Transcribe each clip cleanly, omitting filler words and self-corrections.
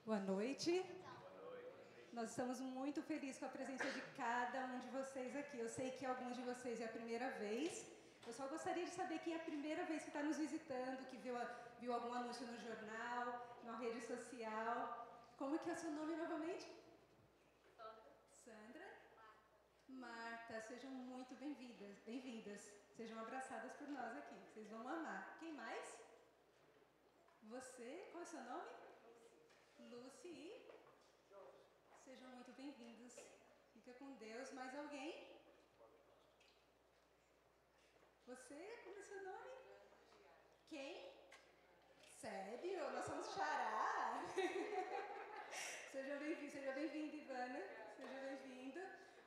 Boa noite. Nós estamos muito felizes com a presença de cada um de vocês aqui. Eu sei que alguns de vocês é a primeira vez. Eu só gostaria de saber quem é a primeira vez que está nos visitando, que viu algum anúncio no jornal, numa rede social. Como que é o seu nome novamente? Sandra? Marta, sejam muito bem-vindas. Sejam abraçadas por nós aqui. Vocês vão amar. Quem mais? Você? Qual é o seu nome? Lucy e? Sejam muito bem-vindos. Fica com Deus. Mais alguém? Você? Como é seu nome? Quem? Sério? Nós somos xará? Seja bem-vinda, Ivana. Seja bem-vindo.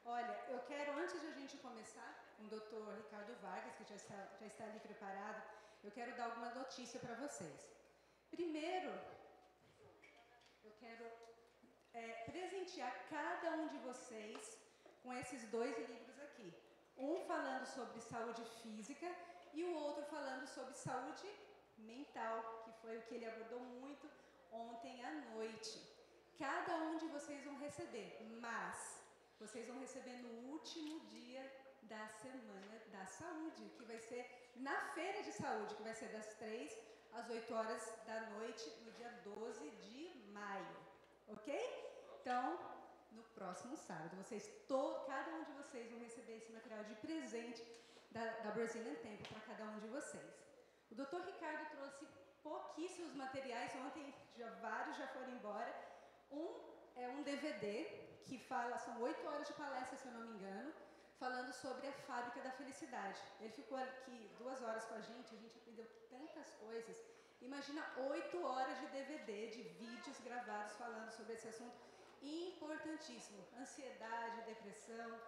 Olha, eu quero, antes de a gente começar, com o Dr. Ricardo Vargas, que já está ali preparado, eu quero dar alguma notícia para vocês. Primeiro, eu quero presentear cada um de vocês com esses dois livros aqui. Um falando sobre saúde física e o outro falando sobre saúde mental, que foi o que ele abordou muito ontem à noite. Cada um de vocês vão receber, mas vocês vão receber no último dia da Semana da Saúde, que vai ser na Feira de Saúde, que vai ser das 3 às 8 horas da noite, no dia 12 de maio. Ok? Então, no próximo sábado, cada um de vocês vão receber esse material de presente da Brazilian Temple para cada um de vocês. O Dr. Ricardo trouxe pouquíssimos materiais, ontem vários já foram embora. É um DVD que são 8 horas de palestra, se eu não me engano, falando sobre a Fábrica da Felicidade. Ele ficou aqui 2 horas com a gente aprendeu tantas coisas. Imagina 8 horas de DVD, de vídeos gravados falando sobre esse assunto importantíssimo. Ansiedade, depressão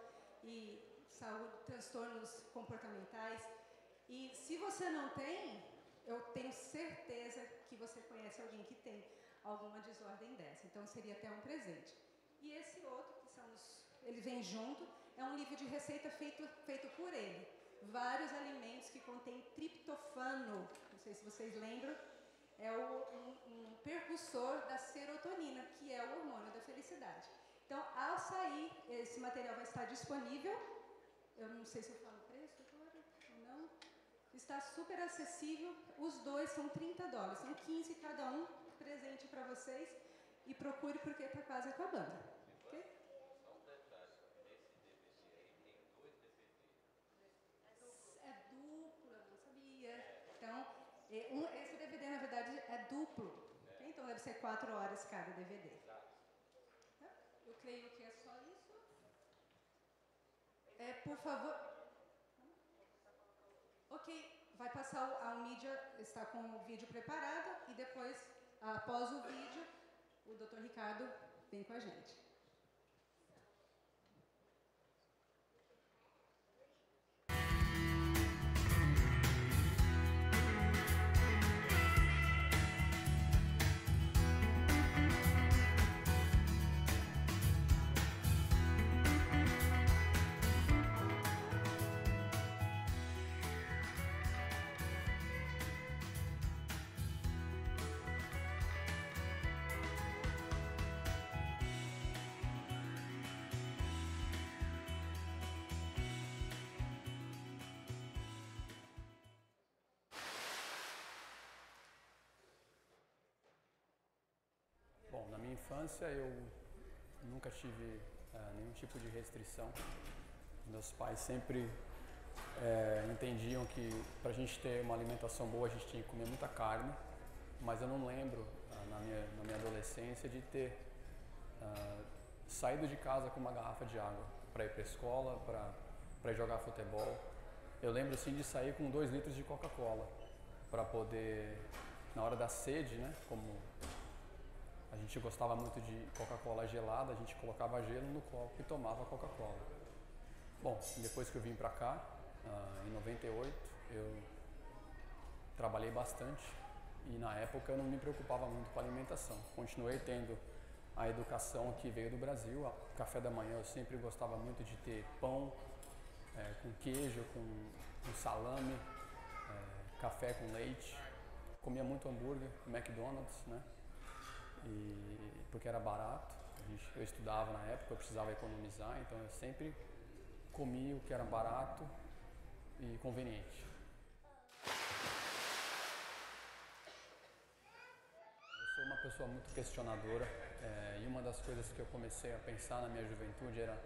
e saúde, transtornos comportamentais. E se você não tem, eu tenho certeza que você conhece alguém que tem alguma desordem dessa. Então, seria até um presente. E esse outro, ele vem junto, é um livro de receita feito por ele. Vários alimentos que contêm triptofano, não sei se vocês lembram, é um precursor da serotonina, que é o hormônio da felicidade. Então, ao sair, esse material vai estar disponível. Eu não sei se eu falo o preço agora ou não. Está super acessível. Os dois são $30, são 15 cada um, presente para vocês. E procure porque está quase acabando. Okay? Só um detalhe, nesse DVD aí tem 2 DVDs. É duplo, eu não sabia. Então, esse DVD, na verdade, é duplo. Okay? Então, deve ser 4 horas cada DVD. Tá? Eu creio que é só isso. Por favor. Ok, vai passar a mídia, está com o vídeo preparado e depois, após o vídeo, o Dr. Ricardo vem com a gente. Bom, na minha infância eu nunca tive nenhum tipo de restrição. Meus pais sempre entendiam que para a gente ter uma alimentação boa a gente tinha que comer muita carne, mas eu não lembro na minha adolescência de ter saído de casa com uma garrafa de água para ir para a escola, para ir jogar futebol. Eu lembro sim de sair com 2 litros de Coca-Cola para poder, na hora da sede, né, como a gente gostava muito de Coca-Cola gelada, a gente colocava gelo no copo e tomava Coca-Cola. Bom, depois que eu vim para cá, em 98, eu trabalhei bastante e na época eu não me preocupava muito com a alimentação. Continuei tendo a educação que veio do Brasil. Café da manhã eu sempre gostava muito de ter pão com queijo, com salame, café com leite. Comia muito hambúrguer, McDonald's, né? porque era barato. Eu estudava na época, eu precisava economizar, então eu sempre comi o que era barato e conveniente. Eu sou uma pessoa muito questionadora, e uma das coisas que eu comecei a pensar na minha juventude era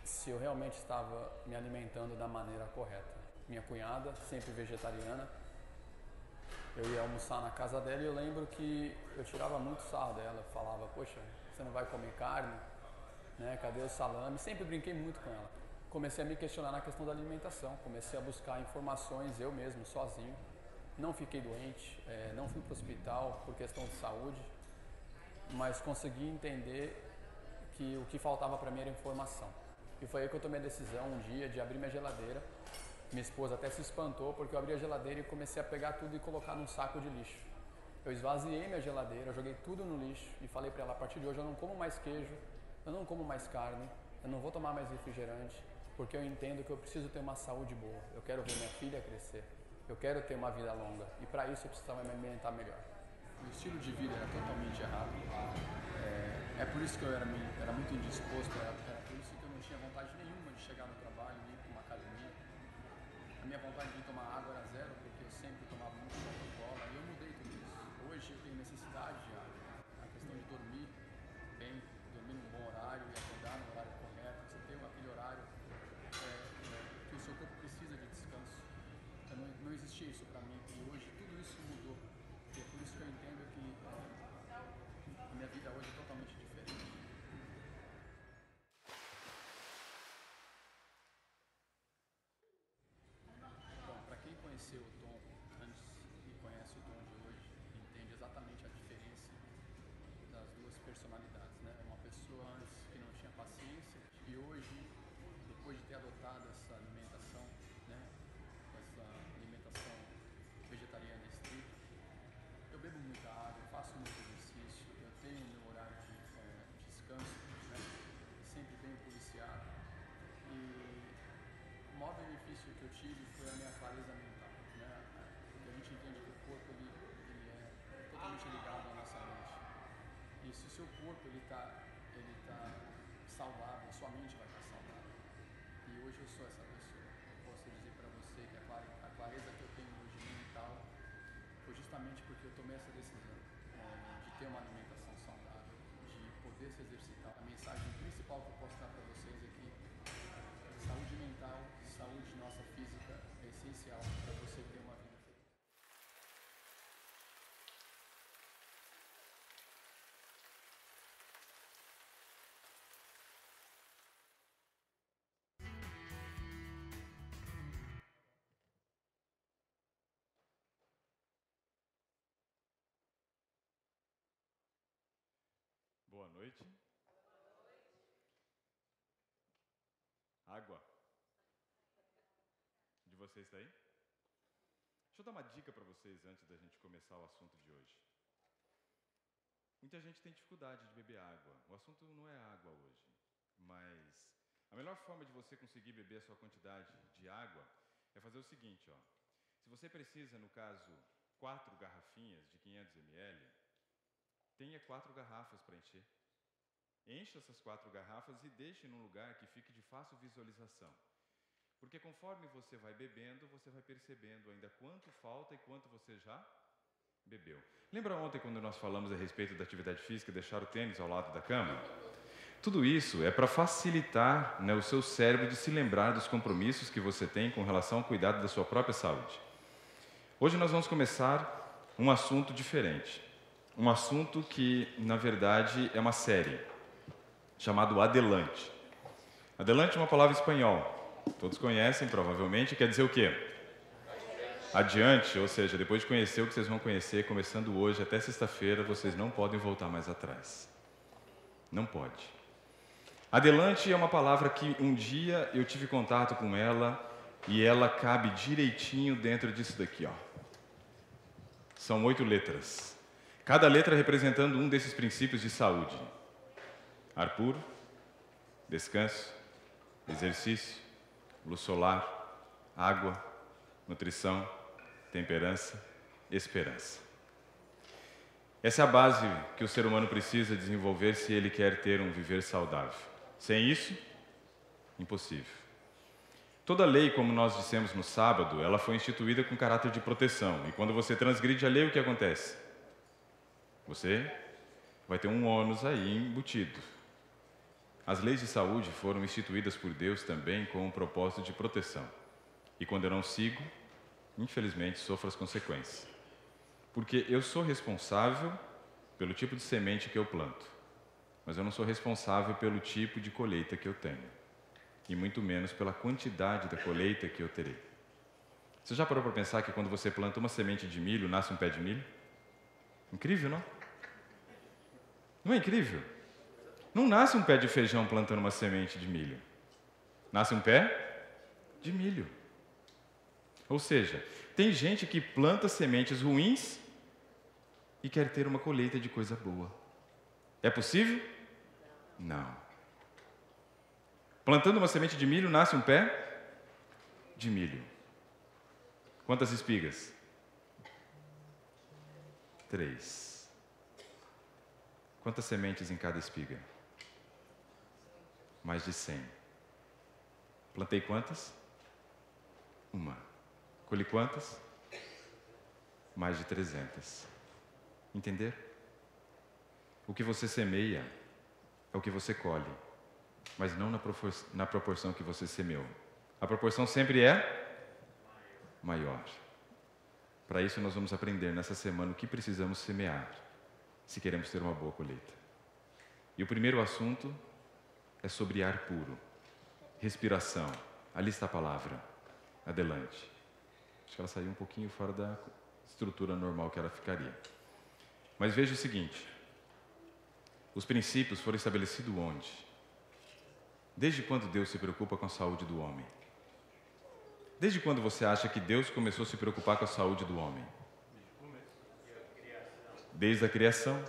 se eu realmente estava me alimentando da maneira correta. Minha cunhada, sempre vegetariana, eu ia almoçar na casa dela e eu lembro que eu tirava muito sarro dela, eu falava, poxa, você não vai comer carne, né? Cadê o salame? Sempre brinquei muito com ela. Comecei a me questionar na questão da alimentação, comecei a buscar informações eu mesmo, sozinho. Não fiquei doente, não fui para o hospital por questão de saúde, mas consegui entender que o que faltava para mim era informação. E foi aí que eu tomei a decisão um dia de abrir minha geladeira. Minha esposa até se espantou porque eu abri a geladeira e comecei a pegar tudo e colocar num saco de lixo. Eu esvaziei minha geladeira, joguei tudo no lixo e falei para ela, a partir de hoje eu não como mais queijo, eu não como mais carne, eu não vou tomar mais refrigerante, porque eu entendo que eu preciso ter uma saúde boa. Eu quero ver minha filha crescer, eu quero ter uma vida longa e para isso eu precisava me alimentar melhor. O estilo de vida era totalmente errado. É por isso que eu era muito indisposto, era por isso que eu não tinha vontade nenhuma de chegar no trabalho, nem ir para uma academia. A minha vontade de tomar água era zero, porque eu sempre tomava muito Coca-Cola e eu mudei tudo isso. Hoje eu tenho necessidade de água. A questão de dormir bem, dormir num bom horário e acordar no horário correto, você ter aquele horário que o seu corpo precisa de descanso. Então, não existia isso para mim e hoje tudo isso mudou. E é por isso que eu entendo que a minha vida hoje é totalmente diferente. Bom, para quem conheceu o Tom antes e conhece o Tom de hoje, entende exatamente a diferença das duas personalidades, né? Uma pessoa antes que não tinha paciência e hoje, depois de ter adotado essa alimentação, né? Essa alimentação vegetariana estrita, eu bebo muita água, faço muito exercício, eu tenho o meu horário de descanso, né? Sempre bem policiado. E o maior benefício que eu tive foi a minha clareza mental, né? Porque a gente entende que o corpo ele é totalmente ligado à nossa mente. E se o seu corpo ele tá saudável, a sua mente vai estar saudável. E hoje eu sou essa pessoa. Eu posso dizer para você que a clareza que eu tenho hoje mental foi justamente porque eu tomei essa decisão de ter uma alimentação saudável, de poder se exercitar. A mensagem principal que eu posso dar para vocês é que saúde mental, saúde nossa física é essencial para você ter uma vida feliz. Boa noite. Água. De vocês está aí? Deixa eu dar uma dica para vocês antes da gente começar o assunto de hoje. Muita gente tem dificuldade de beber água. O assunto não é água hoje, mas a melhor forma de você conseguir beber a sua quantidade de água é fazer o seguinte, ó. Se você precisa, no caso, 4 garrafinhas de 500 ml, tenha 4 garrafas para encher. Encha essas 4 garrafas e deixe num lugar que fique de fácil visualização. Porque conforme você vai bebendo, você vai percebendo ainda quanto falta e quanto você já bebeu. Lembra ontem quando nós falamos a respeito da atividade física, deixar o tênis ao lado da cama? Tudo isso é para facilitar, né, o seu cérebro de se lembrar dos compromissos que você tem com relação ao cuidado da sua própria saúde. Hoje nós vamos começar um assunto diferente. Um assunto que, na verdade, é uma série, chamado Adelante. Adelante é uma palavra espanhol. Todos conhecem, provavelmente, quer dizer o quê? Adiante, ou seja, depois de conhecer o que vocês vão conhecer, começando hoje até sexta-feira, vocês não podem voltar mais atrás. Não pode. Adelante é uma palavra que um dia eu tive contato com ela e ela cabe direitinho dentro disso daqui, ó. São 8 letras. Cada letra representando um desses princípios de saúde. Ar puro, descanso, exercício, luz solar, água, nutrição, temperança, esperança. Essa é a base que o ser humano precisa desenvolver se ele quer ter um viver saudável. Sem isso, impossível. Toda lei, como nós dissemos no sábado, ela foi instituída com caráter de proteção. E quando você transgride a lei, o que acontece? Você vai ter um ônus aí embutido. As leis de saúde foram instituídas por Deus também com um propósito de proteção. E quando eu não sigo, infelizmente, sofro as consequências. Porque eu sou responsável pelo tipo de semente que eu planto, mas eu não sou responsável pelo tipo de colheita que eu tenho, e muito menos pela quantidade da colheita que eu terei. Você já parou para pensar que quando você planta uma semente de milho, nasce um pé de milho? Incrível, não? Não é incrível? Não nasce um pé de feijão plantando uma semente de milho. Nasce um pé de milho. Ou seja, tem gente que planta sementes ruins e quer ter uma colheita de coisa boa. É possível? Não. Plantando uma semente de milho, nasce um pé de milho. Quantas espigas? 3. Quantas sementes em cada espiga? Mais de 100. Plantei quantas? 1. Colhi quantas? Mais de 300. Entender? O que você semeia é o que você colhe, mas não na proporção que você semeou. A proporção sempre é maior. Para isso nós vamos aprender nessa semana o que precisamos semear, se queremos ter uma boa colheita. E o primeiro assunto é sobre ar puro, respiração. Ali está a palavra. Adelante. Acho que ela saiu um pouquinho fora da estrutura normal que ela ficaria. Mas veja o seguinte, os princípios foram estabelecidos onde? Desde quando Deus se preocupa com a saúde do homem? Desde quando você acha que Deus começou a se preocupar com a saúde do homem? Desde a criação.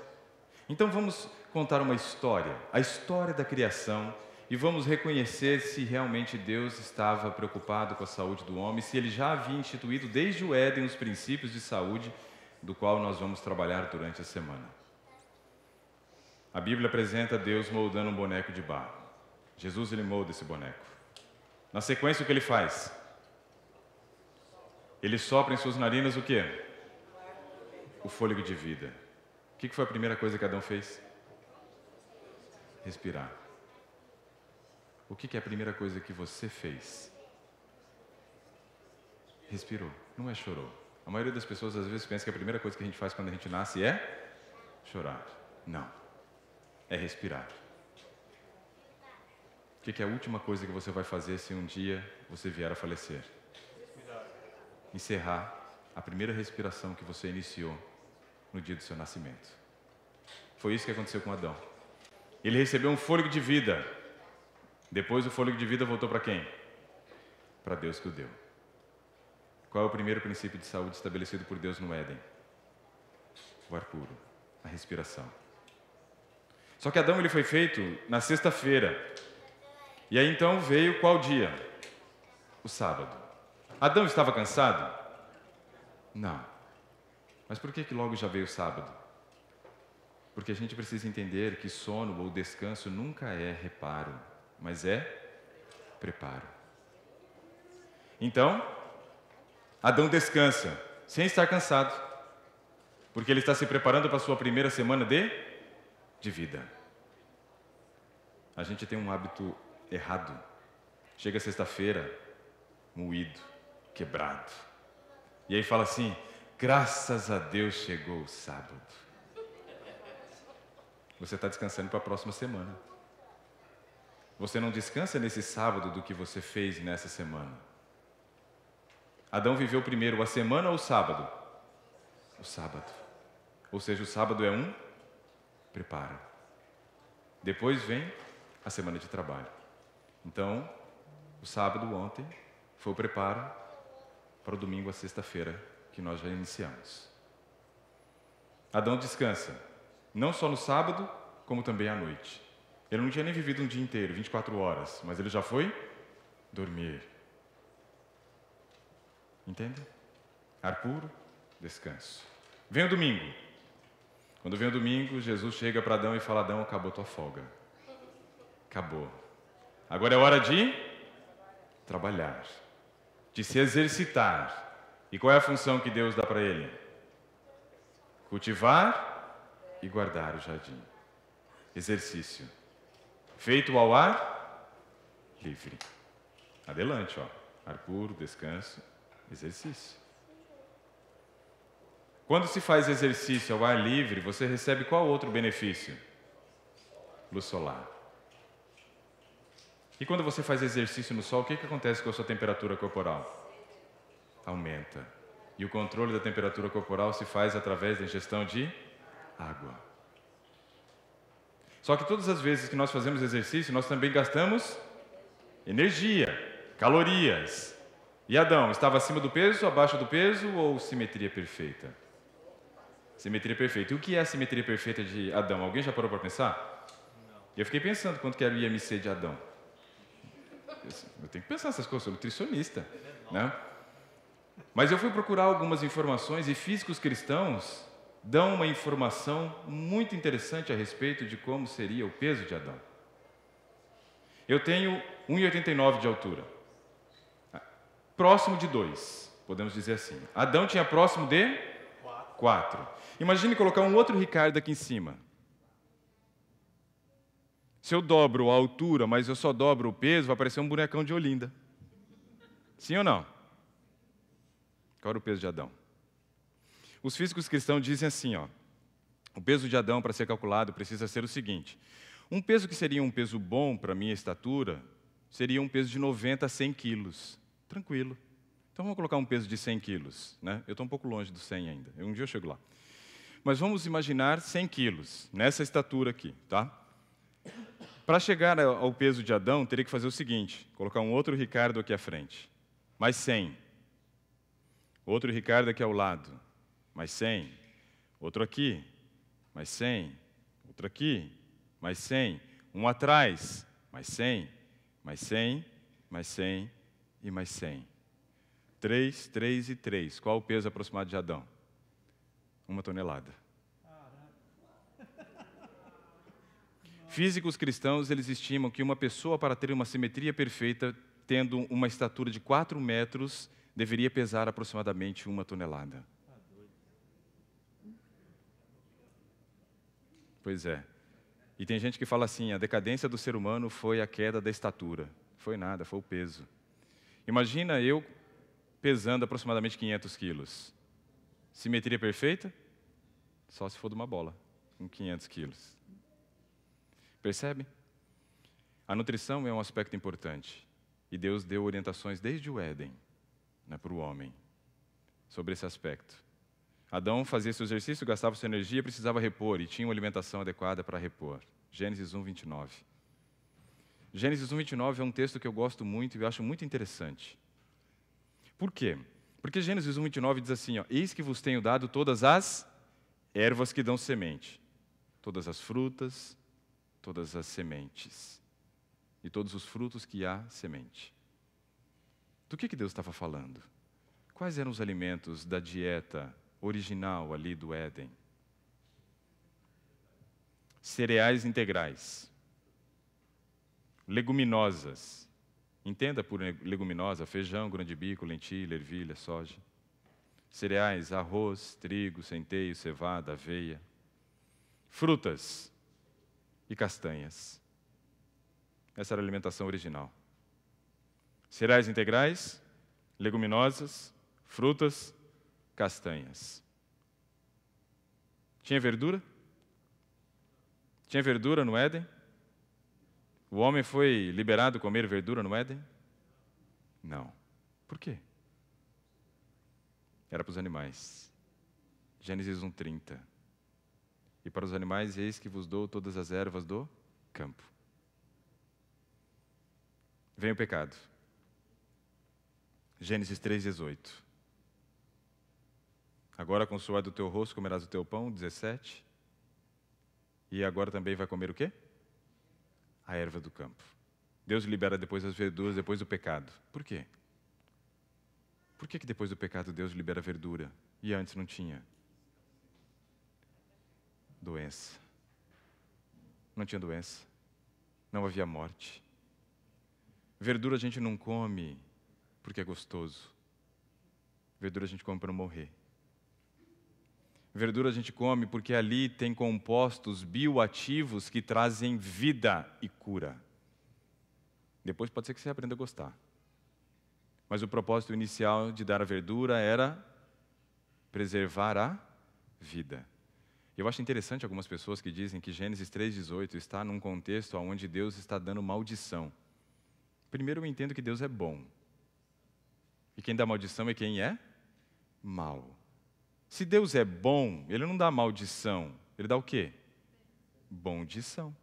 Então vamos contar uma história, a história da criação, e vamos reconhecer se realmente Deus estava preocupado com a saúde do homem, se Ele já havia instituído desde o Éden os princípios de saúde, do qual nós vamos trabalhar durante a semana. A Bíblia apresenta Deus moldando um boneco de barro. Jesus, Ele molda esse boneco. Na sequência, o que Ele faz? Ele sopra em suas narinas o quê? O fôlego de vida. O que foi a primeira coisa que Adão fez? Respirar. O que é a primeira coisa que você fez? Respirou, não é chorou. A maioria das pessoas às vezes pensa que a primeira coisa que a gente faz quando a gente nasce é chorar. Não, é respirar. O que é a última coisa que você vai fazer se um dia você vier a falecer? Encerrar a primeira respiração que você iniciou no dia do seu nascimento. Foi isso que aconteceu com Adão. Ele recebeu um fôlego de vida. Depois o fôlego de vida voltou para quem? Para Deus que o deu. Qual é o primeiro princípio de saúde estabelecido por Deus no Éden? O ar puro, a respiração. Só que Adão ele foi feito na sexta-feira. E aí então veio qual dia? O sábado. Adão estava cansado? Não. Mas por que logo já veio o sábado? Porque a gente precisa entender que sono ou descanso nunca é reparo, mas é preparo. Então, Adão descansa, sem estar cansado, porque ele está se preparando para a sua primeira semana de vida. A gente tem um hábito errado. Chega sexta-feira, moído, quebrado. E aí fala assim, graças a Deus chegou o sábado. Você está descansando para a próxima semana. Você não descansa nesse sábado do que você fez nessa semana. Adão viveu primeiro a semana ou o sábado? O sábado. Ou seja, o sábado é um preparo. Depois vem a semana de trabalho. Então, o sábado ontem foi o preparo para o domingo, a sexta-feira, que nós já iniciamos. Adão descansa, não só no sábado, como também à noite. Ele não tinha nem vivido um dia inteiro, 24 horas, mas ele já foi dormir. Entende? Ar puro, descanso. Vem o domingo. Quando vem o domingo, Jesus chega para Adão e fala: Adão, acabou tua folga. Acabou. Agora é hora de trabalhar, de se exercitar. E qual é a função que Deus dá para ele? Cultivar e guardar o jardim. Exercício. Feito ao ar livre. Adelante, ó. Ar puro, descanso, exercício. Quando se faz exercício ao ar livre, você recebe qual outro benefício? Luz solar. E quando você faz exercício no sol, o que acontece com a sua temperatura corporal? Aumenta. E o controle da temperatura corporal se faz através da ingestão de água. Só que todas as vezes que nós fazemos exercício, nós também gastamos energia, calorias. E Adão, estava acima do peso, abaixo do peso ou simetria perfeita? Simetria perfeita. E o que é a simetria perfeita de Adão? Alguém já parou para pensar? Não. Eu fiquei pensando quanto que era o IMC de Adão. Eu tenho que pensar nessas coisas, sou nutricionista, né? Mas eu fui procurar algumas informações e físicos cristãos dão uma informação muito interessante a respeito de como seria o peso de Adão. Eu tenho 1,89 de altura, próximo de 2, podemos dizer assim. Adão tinha próximo de 4. Imagine colocar um outro Ricardo aqui em cima. Se eu dobro a altura, mas eu só dobro o peso, vai parecer um bonecão de Olinda. Sim ou não? Qual era o peso de Adão? Os físicos cristãos dizem assim, ó, o peso de Adão, para ser calculado, precisa ser o seguinte: um peso que seria um peso bom para a minha estatura, seria um peso de 90 a 100 quilos. Tranquilo. Então vamos colocar um peso de 100 quilos. Né? Eu estou um pouco longe do 100 ainda. Um dia eu chego lá. Mas vamos imaginar 100 quilos, nessa estatura aqui, tá? Para chegar ao peso de Adão, teria que fazer o seguinte: colocar um outro Ricardo aqui à frente, mais 100. Outro Ricardo aqui ao lado, mais 100. Outro aqui, mais 100. Outro aqui, mais 100. Um atrás, mais 100. Mais 100, mais 100 e mais 100. 3, 3 e 3. Qual o peso aproximado de Adão? 1 tonelada. Físicos cristãos, eles estimam que uma pessoa, para ter uma simetria perfeita, tendo uma estatura de 4 metros, deveria pesar aproximadamente 1 tonelada. Pois é. E tem gente que fala assim, a decadência do ser humano foi a queda da estatura. Foi nada, foi o peso. Imagina eu pesando aproximadamente 500 quilos. Simetria perfeita? Só se for de uma bola, com 500 quilos. Percebe? A nutrição é um aspecto importante. E Deus deu orientações desde o Éden, né, para o homem, sobre esse aspecto. Adão fazia seu exercício, gastava sua energia, precisava repor, e tinha uma alimentação adequada para repor. Gênesis 1, 29. Gênesis 1, 29 é um texto que eu gosto muito e eu acho muito interessante. Por quê? Porque Gênesis 1, 29 diz assim, ó, eis que vos tenho dado todas as ervas que dão semente, todas as frutas, todas as sementes, e todos os frutos que há semente. Do que Deus estava falando? Quais eram os alimentos da dieta original ali do Éden? Cereais integrais, leguminosas. Entenda por leguminosa: feijão, grão de bico, lentilha, ervilha, soja. Cereais, arroz, trigo, centeio, cevada, aveia. Frutas e castanhas. Essa era a alimentação original. Cereais integrais, leguminosas, frutas, castanhas. Tinha verdura? Tinha verdura no Éden? O homem foi liberado a comer verdura no Éden? Não. Por quê? Era para os animais. Gênesis 1:30. E para os animais, eis que vos dou todas as ervas do campo. Vem o pecado. Gênesis 3:18. Agora com o suor do teu rosto comerás o teu pão, 17. E agora também vai comer o quê? A erva do campo. Deus libera depois as verduras, depois do pecado. Por quê? Por que depois do pecado Deus libera verdura e antes não tinha? doença. Não tinha doença. Não havia morte. Verdura a gente não come porque é gostoso. Verdura a gente come para não morrer. Verdura a gente come porque ali tem compostos bioativos que trazem vida e cura. Depois pode ser que você aprenda a gostar. Mas o propósito inicial de dar a verdura era preservar a vida. Eu acho interessante algumas pessoas que dizem que Gênesis 3,18 está num contexto onde Deus está dando maldição. Primeiro eu entendo que Deus é bom. E quem dá maldição é quem é mau. Se Deus é bom, Ele não dá maldição. Ele dá o quê? Bondição.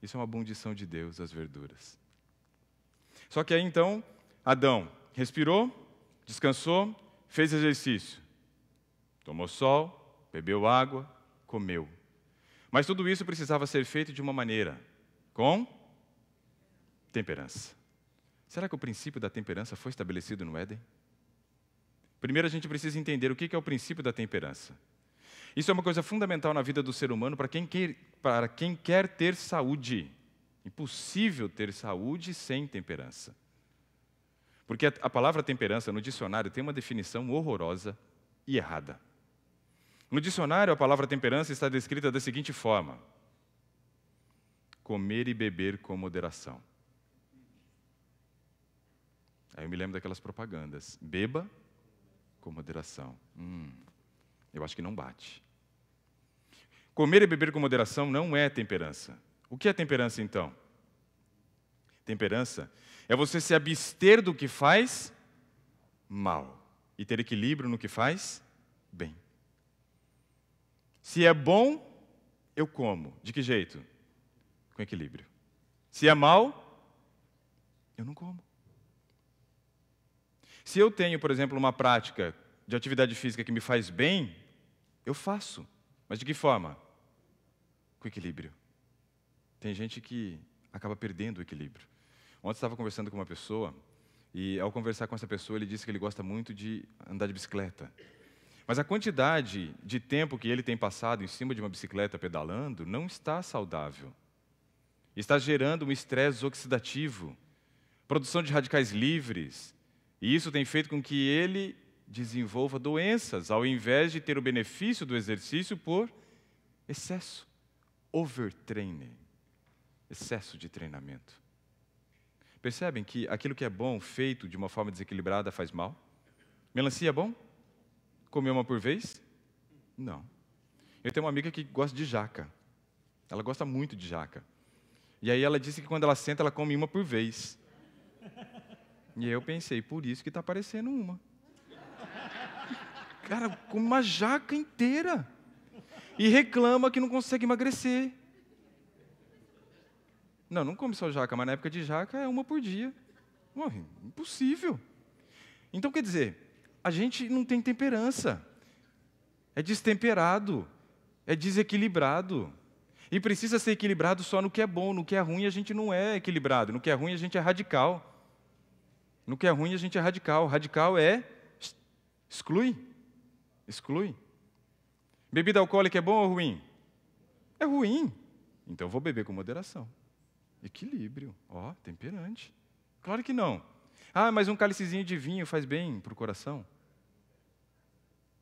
Isso é uma bondição de Deus, as verduras. Só que aí então, Adão respirou, descansou, fez exercício. Tomou sol, bebeu água, comeu. Mas tudo isso precisava ser feito de uma maneira, com temperança. Será que o princípio da temperança foi estabelecido no Éden? Primeiro a gente precisa entender o que é o princípio da temperança. Isso é uma coisa fundamental na vida do ser humano para quem quer ter saúde. Impossível ter saúde sem temperança. Porque a palavra temperança no dicionário tem uma definição horrorosa e errada. No dicionário, a palavra temperança está descrita da seguinte forma: comer e beber com moderação. Aí eu me lembro daquelas propagandas. Beba com moderação. Eu acho que não bate. Comer e beber com moderação não é temperança. O que é temperança, então? Temperança é você se abster do que faz mal e ter equilíbrio no que faz bem. Se é bom, eu como. De que jeito? Com equilíbrio. Se é mal, eu não como. Se eu tenho, por exemplo, uma prática de atividade física que me faz bem, eu faço. Mas de que forma? Com equilíbrio. Tem gente que acaba perdendo o equilíbrio. Ontem estava conversando com uma pessoa, e ao conversar com essa pessoa, ele disse que ele gosta muito de andar de bicicleta. Mas a quantidade de tempo que ele tem passado em cima de uma bicicleta pedalando não está saudável. Está gerando um estresse oxidativo, produção de radicais livres, e isso tem feito com que ele desenvolva doenças, ao invés de ter o benefício do exercício por excesso, overtraining, excesso de treinamento. Percebem que aquilo que é bom, feito de uma forma desequilibrada, faz mal? Melancia é bom? Comer uma por vez? Não. Eu tenho uma amiga que gosta de jaca. Ela gosta muito de jaca. E aí ela disse que quando ela senta, ela come uma por vez. E aí eu pensei, por isso que está aparecendo uma. Cara, come uma jaca inteira. E reclama que não consegue emagrecer. Não come só jaca, mas na época de jaca é uma por dia. Impossível. Então, quer dizer, a gente não tem temperança. É destemperado. É desequilibrado. E precisa ser equilibrado só no que é bom. No que é ruim, a gente não é equilibrado. No que é ruim, a gente é radical. No que é ruim, a gente é radical. Radical é exclui. Exclui. Bebida alcoólica é bom ou ruim? É ruim. Então, eu vou beber com moderação. Equilíbrio. Temperante. Claro que não. Mas um cálicezinho de vinho faz bem para o coração.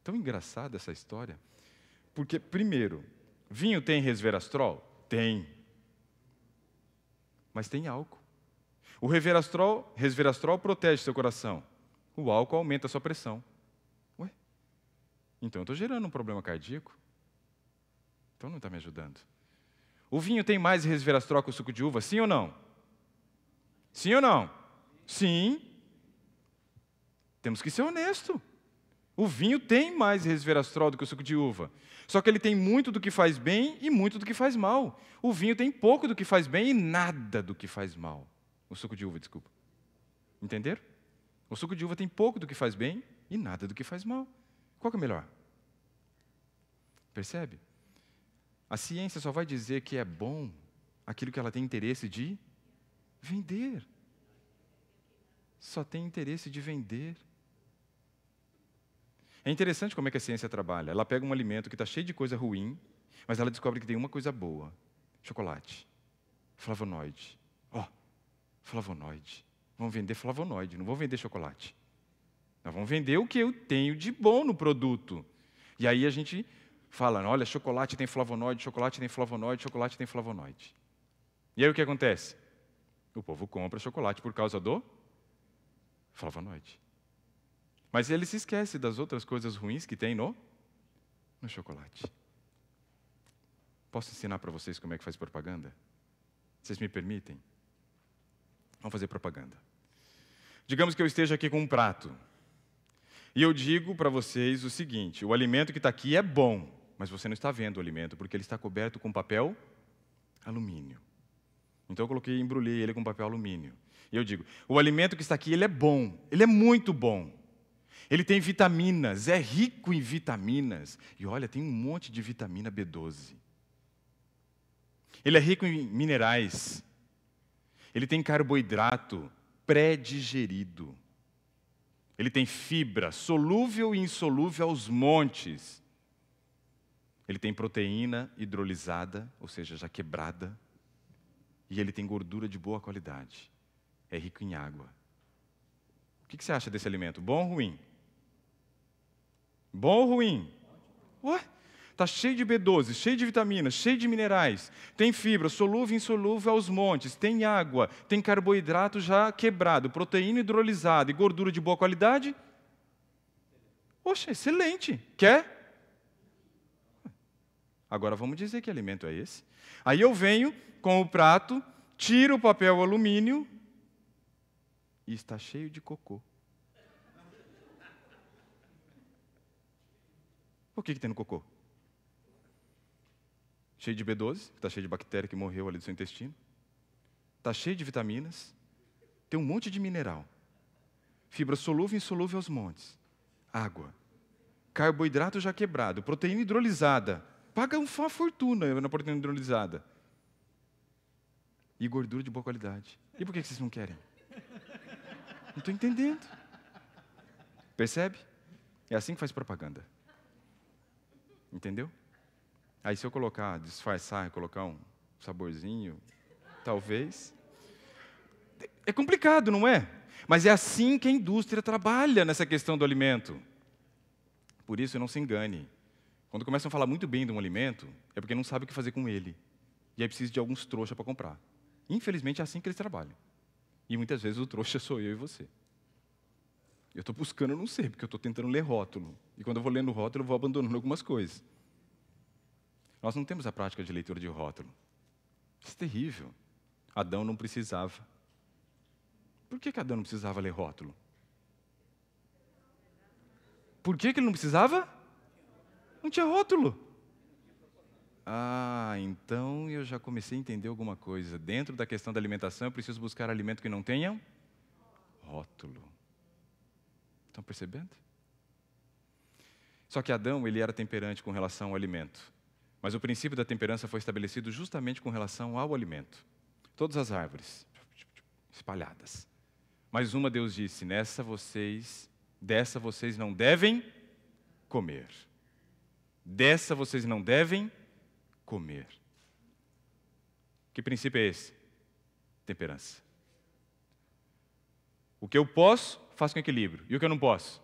Tão engraçada essa história. Porque, primeiro, vinho tem resveratrol? Tem. Mas tem álcool. O resveratrol protege seu coração. O álcool aumenta a sua pressão. Então eu estou gerando um problema cardíaco. Então não está me ajudando. O vinho tem mais resveratrol que o suco de uva? Sim ou não? Sim ou não? Sim. Temos que ser honestos. O vinho tem mais resveratrol do que o suco de uva. Só que ele tem muito do que faz bem e muito do que faz mal. O vinho tem pouco do que faz bem e nada do que faz mal. O suco de uva, desculpa. Entenderam? O suco de uva tem pouco do que faz bem e nada do que faz mal. Qual que é melhor? Percebe? A ciência só vai dizer que é bom aquilo que ela tem interesse de vender. Só tem interesse de vender. É interessante como é que a ciência trabalha. Ela pega um alimento que está cheio de coisa ruim, mas ela descobre que tem uma coisa boa. Chocolate. Flavonoide. Flavonoide. Vamos vender flavonoide, não vamos vender chocolate. Nós vamos vender o que eu tenho de bom no produto. E aí a gente fala, olha, chocolate tem flavonoide, chocolate tem flavonoide, chocolate tem flavonoide. E aí o que acontece? O povo compra chocolate por causa do flavonoide. Mas ele se esquece das outras coisas ruins que tem no chocolate. Posso ensinar para vocês como é que faz propaganda? Vocês me permitem? Vamos fazer propaganda. Digamos que eu esteja aqui com um prato. E eu digo para vocês o seguinte, o alimento que está aqui é bom, mas você não está vendo o alimento, porque ele está coberto com papel alumínio. Então eu embrulhei ele com papel alumínio. E eu digo, o alimento que está aqui, ele é bom, ele é muito bom. Ele tem vitaminas, é rico em vitaminas. E olha, tem um monte de vitamina B12. Ele é rico em minerais. Ele tem carboidrato pré-digerido. Ele tem fibra, solúvel e insolúvel aos montes. Ele tem proteína hidrolisada, ou seja, já quebrada. E ele tem gordura de boa qualidade. É rico em água. O que você acha desse alimento? Bom ou ruim? Bom ou ruim? Ué? Está cheio de B12, cheio de vitaminas, cheio de minerais. Tem fibra, solúvel e insolúvel aos montes. Tem água, tem carboidrato já quebrado, proteína hidrolisada e gordura de boa qualidade. Poxa, excelente. Quer? Agora vamos dizer que alimento é esse. Aí eu venho com o prato, tiro o papel alumínio e está cheio de cocô. O que tem no cocô? Cheio de B12, está cheio de bactéria que morreu ali do seu intestino. Está cheio de vitaminas. Tem um monte de mineral. Fibra solúvel e insolúvel aos montes. Água. Carboidrato já quebrado. Proteína hidrolisada. Paga uma fortuna na proteína hidrolisada. E gordura de boa qualidade. E por que vocês não querem? Não estou entendendo. Percebe? É assim que faz propaganda. Entendeu? Aí se eu disfarçar, colocar um saborzinho, talvez. É complicado, não é? Mas é assim que a indústria trabalha nessa questão do alimento. Por isso, não se engane. Quando começam a falar muito bem de um alimento, é porque não sabe o que fazer com ele. E aí precisa de alguns trouxas para comprar. Infelizmente, é assim que eles trabalham. E muitas vezes o trouxa sou eu e você. Eu estou buscando, eu não sei, porque eu estou tentando ler rótulo. E quando eu vou lendo rótulo, eu vou abandonando algumas coisas. Nós não temos a prática de leitura de rótulo. Isso é terrível. Adão não precisava. Por que Adão não precisava ler rótulo? Por que ele não precisava? Não tinha rótulo. Ah, então eu já comecei a entender alguma coisa. Dentro da questão da alimentação, eu preciso buscar alimento que não tenham rótulo. Estão percebendo? Só que Adão, ele era temperante com relação ao alimento. Mas o princípio da temperança foi estabelecido justamente com relação ao alimento. Todas as árvores, espalhadas. Mas uma Deus disse, dessa vocês não devem comer. Dessa vocês não devem comer. Que princípio é esse? Temperança. O que eu posso, faço com equilíbrio. E o que eu não posso?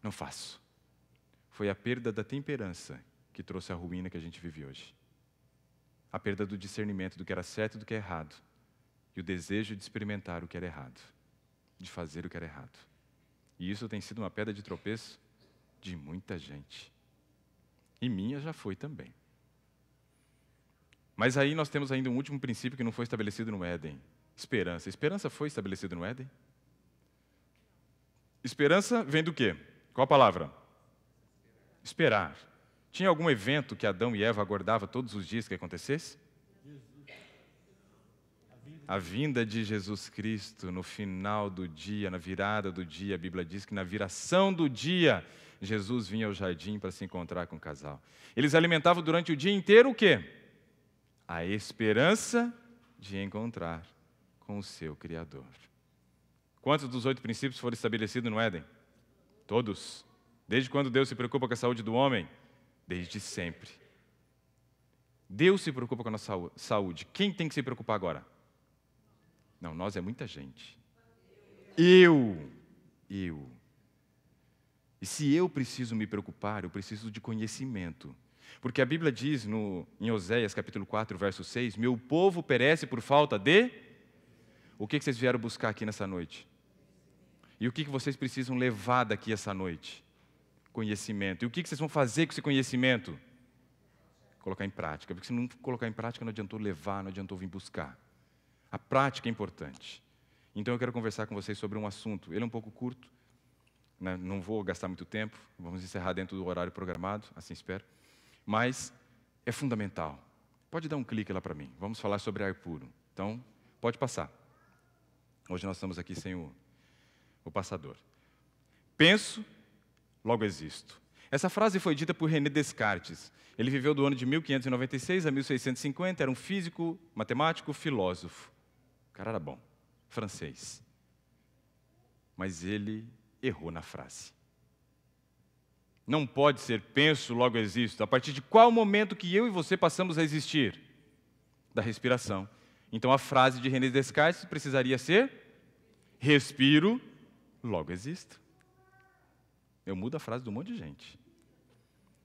Não faço. Foi a perda da temperança que trouxe a ruína que a gente vive hoje. A perda do discernimento do que era certo e do que é errado. E o desejo de experimentar o que era errado. De fazer o que era errado. E isso tem sido uma pedra de tropeço de muita gente. E minha já foi também. Mas aí nós temos ainda um último princípio que não foi estabelecido no Éden. Esperança. Esperança foi estabelecida no Éden? Esperança vem do quê? Qual a palavra? Esperar. Tinha algum evento que Adão e Eva aguardavam todos os dias que acontecesse? A vinda de Jesus Cristo no final do dia, na virada do dia, a Bíblia diz que na viração do dia, Jesus vinha ao jardim para se encontrar com o casal. Eles alimentavam durante o dia inteiro o quê? A esperança de encontrar com o seu Criador. Quantos dos 8 princípios foram estabelecidos no Éden? Todos. Desde quando Deus se preocupa com a saúde do homem? Desde sempre. Deus se preocupa com a nossa saúde. Quem tem que se preocupar agora? Não, nós é muita gente. Eu. E se eu preciso me preocupar, eu preciso de conhecimento. Porque a Bíblia diz em Oséias capítulo 4, verso 6, meu povo perece por falta de... O que vocês vieram buscar aqui nessa noite? E o que vocês precisam levar daqui essa noite? Conhecimento. E o que vocês vão fazer com esse conhecimento? Colocar em prática. Porque se não colocar em prática, não adiantou levar, não adiantou vir buscar. A prática é importante. Então eu quero conversar com vocês sobre um assunto. Ele é um pouco curto, né? Não vou gastar muito tempo. Vamos encerrar dentro do horário programado, assim espero. Mas é fundamental. Pode dar um clique lá para mim. Vamos falar sobre ar puro. Então, pode passar. Hoje nós estamos aqui sem o passador. Penso, logo existo. Essa frase foi dita por René Descartes. Ele viveu do ano de 1596 a 1650, era um físico, matemático, filósofo. O cara era bom, francês. Mas ele errou na frase. Não pode ser penso, logo existo. A partir de qual momento que eu e você passamos a existir? Da respiração. Então a frase de René Descartes precisaria ser respiro, logo existo. Eu mudo a frase de um monte de gente.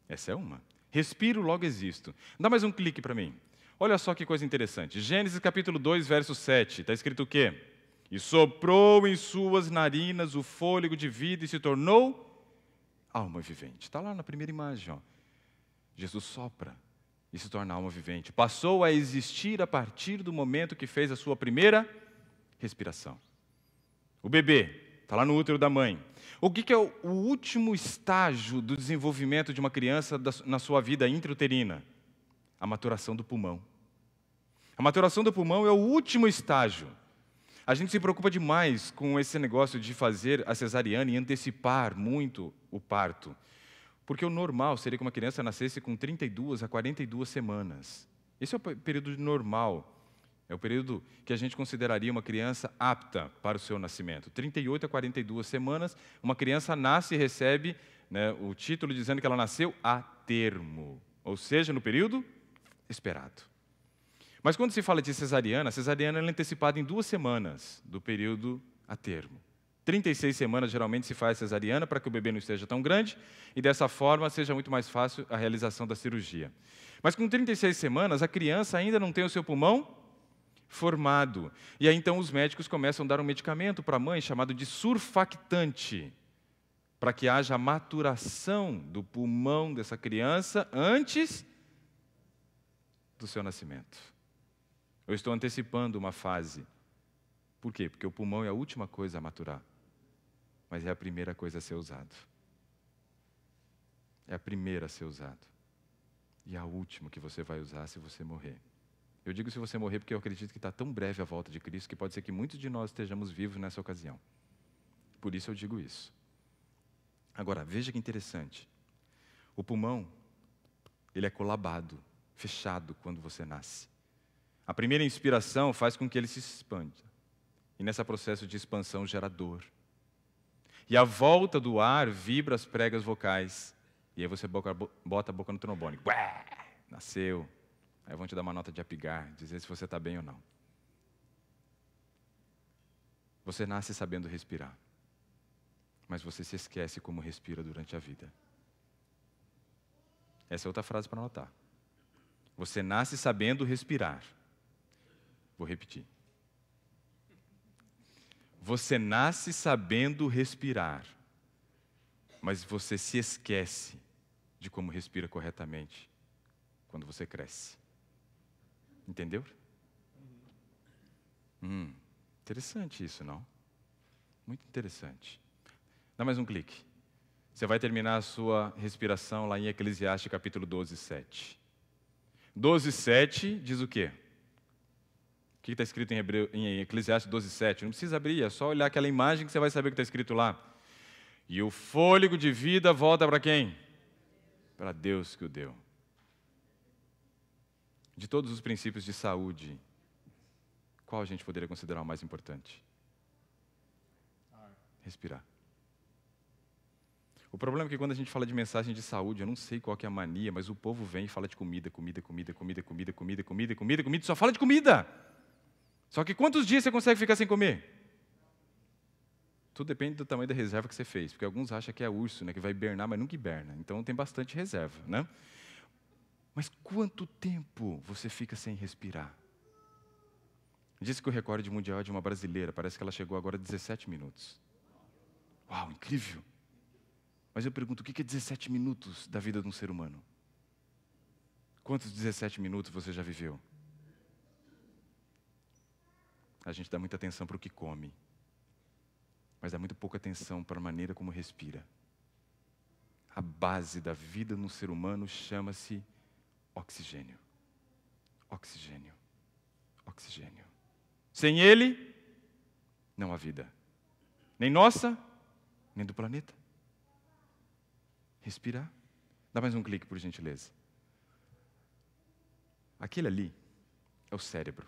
Essa é uma. Respiro, logo existo. Dá mais um clique para mim. Olha só que coisa interessante. Gênesis capítulo 2, verso 7. Está escrito o quê? E soprou em suas narinas o fôlego de vida e se tornou alma vivente. Está lá na primeira imagem. Ó. Jesus sopra e se torna alma vivente. Passou a existir a partir do momento que fez a sua primeira respiração. O bebê está lá no útero da mãe. O que é o último estágio do desenvolvimento de uma criança na sua vida intrauterina? A maturação do pulmão. A maturação do pulmão é o último estágio. A gente se preocupa demais com esse negócio de fazer a cesariana e antecipar muito o parto. Porque o normal seria que uma criança nascesse com 32 a 42 semanas. Esse é o período normal. É o período que a gente consideraria uma criança apta para o seu nascimento. 38 a 42 semanas, uma criança nasce e recebe, né, o título dizendo que ela nasceu a termo, ou seja, no período esperado. Mas quando se fala de cesariana, a cesariana é antecipada em 2 semanas do período a termo. 36 semanas geralmente se faz cesariana para que o bebê não esteja tão grande e dessa forma seja muito mais fácil a realização da cirurgia. Mas com 36 semanas, a criança ainda não tem o seu pulmão formado. E aí então os médicos começam a dar um medicamento para a mãe chamado de surfactante, para que haja a maturação do pulmão dessa criança antes do seu nascimento. Eu estou antecipando uma fase. Por quê? Porque o pulmão é a última coisa a maturar, mas é a primeira coisa a ser usado. É a primeira a ser usado. E é a última que você vai usar se você morrer. Eu digo se você morrer porque eu acredito que está tão breve a volta de Cristo que pode ser que muitos de nós estejamos vivos nessa ocasião. Por isso eu digo isso. Agora, veja que interessante. O pulmão, ele é colabado, fechado quando você nasce. A primeira inspiração faz com que ele se expanda. E nesse processo de expansão gera dor. E a volta do ar vibra as pregas vocais. E aí você bota a boca no trombone. Ué, nasceu. Aí vão te dar uma nota de Apgar, dizer se você está bem ou não. Você nasce sabendo respirar. Mas você se esquece como respira durante a vida. Essa é outra frase para anotar. Você nasce sabendo respirar. Vou repetir. Você nasce sabendo respirar, mas você se esquece de como respira corretamente quando você cresce. Entendeu? Interessante isso, não? Muito interessante. Dá mais um clique. Você vai terminar a sua respiração lá em Eclesiastes capítulo 12, 7. 12, 7 diz o quê? O que está escrito em Eclesiastes 12, 7? Não precisa abrir, é só olhar aquela imagem que você vai saber o que está escrito lá. E o fôlego de vida volta para quem? Para Deus que o deu. De todos os princípios de saúde, qual a gente poderia considerar o mais importante? Respirar. O problema é que quando a gente fala de mensagem de saúde, eu não sei qual que é a mania, mas o povo vem e fala de comida, comida, comida, comida, comida, comida, comida, comida, comida, só fala de comida. Só que quantos dias você consegue ficar sem comer? Tudo depende do tamanho da reserva que você fez, porque alguns acham que é urso, né, que vai hibernar, mas nunca hiberna. Então tem bastante reserva, né? Mas quanto tempo você fica sem respirar? Disse que o recorde mundial é de uma brasileira, parece que ela chegou agora a 17 minutos. Uau, incrível! Mas eu pergunto, o que é 17 minutos da vida de um ser humano? Quantos 17 minutos você já viveu? A gente dá muita atenção para o que come, mas dá muito pouca atenção para a maneira como respira. A base da vida no ser humano chama-se oxigênio. Oxigênio. Oxigênio. Sem ele, não há vida. Nem nossa, nem do planeta. Respirar. Dá mais um clique, por gentileza. Aquele ali é o cérebro.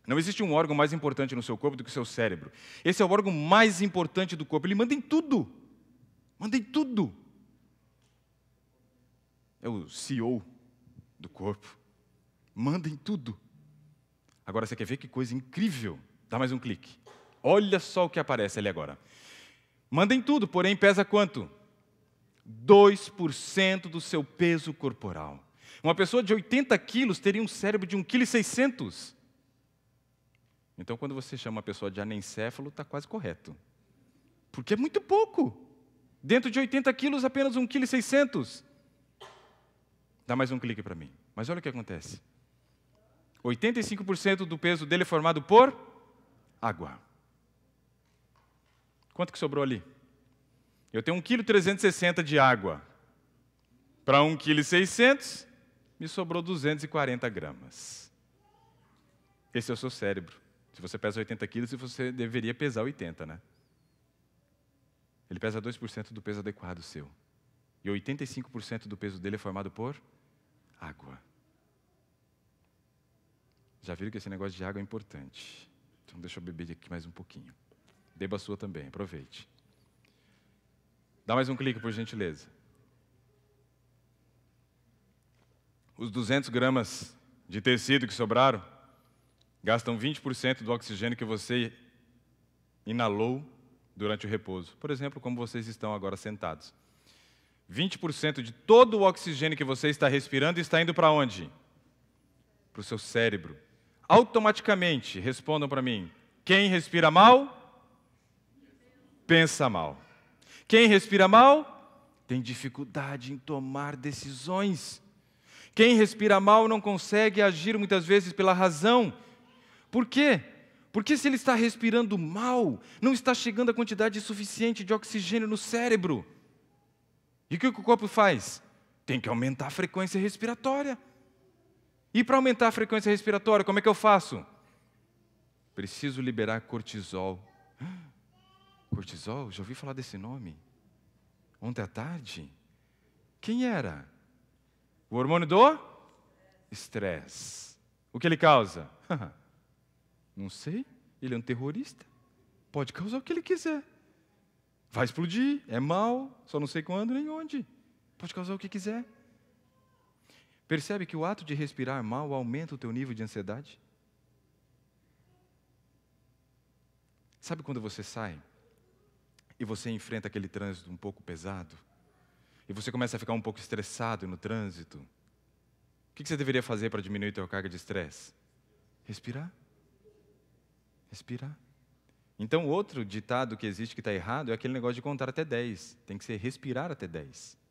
Não existe um órgão mais importante no seu corpo do que o seu cérebro. Esse é o órgão mais importante do corpo. Ele manda em tudo. Manda em tudo. É o CEO do corpo. Manda em tudo. Agora, você quer ver que coisa incrível? Dá mais um clique. Olha só o que aparece ali agora. Manda em tudo, porém pesa quanto? 2% do seu peso corporal. Uma pessoa de 80 quilos teria um cérebro de 1,6 kg. Então, quando você chama uma pessoa de anencéfalo, está quase correto. Porque é muito pouco. Dentro de 80 quilos, apenas 1,6 kg. Dá mais um clique para mim. Mas olha o que acontece. 85% do peso dele é formado por água. Quanto que sobrou ali? Eu tenho 1,360 kg de água. Para 1,6 kg, me sobrou 240 gramas. Esse é o seu cérebro. Se você pesa 80 quilos, você deveria pesar 80, né? Ele pesa 2% do peso adequado seu. E 85% do peso dele é formado por água. Já viram que esse negócio de água é importante. Então deixa eu beber aqui mais um pouquinho. Beba a sua também, aproveite. Dá mais um clique, por gentileza. Os 200 gramas de tecido que sobraram gastam 20% do oxigênio que você inalou durante o repouso. Por exemplo, como vocês estão agora sentados. 20% de todo o oxigênio que você está respirando está indo para onde? Para o seu cérebro. Automaticamente, respondam para mim. Quem respira mal, pensa mal. Quem respira mal, tem dificuldade em tomar decisões. Quem respira mal não consegue agir muitas vezes pela razão. Por quê? Porque se ele está respirando mal, não está chegando a quantidade suficiente de oxigênio no cérebro. E o que o corpo faz? Tem que aumentar a frequência respiratória. E para aumentar a frequência respiratória, como é que eu faço? Preciso liberar cortisol. Cortisol? Já ouvi falar desse nome. Ontem à tarde. Quem era? O hormônio do estresse. O que ele causa? Não sei. Ele é um terrorista. Pode causar o que ele quiser. Vai explodir, é mau, só não sei quando nem onde. Pode causar o que quiser. Percebe que o ato de respirar mal aumenta o teu nível de ansiedade? Sabe quando você sai e você enfrenta aquele trânsito um pouco pesado? E você começa a ficar um pouco estressado no trânsito? O que você deveria fazer para diminuir a tua carga de estresse? Respirar. Respirar. Então, outro ditado que existe que está errado é aquele negócio de contar até 10. Tem que ser respirar até 10.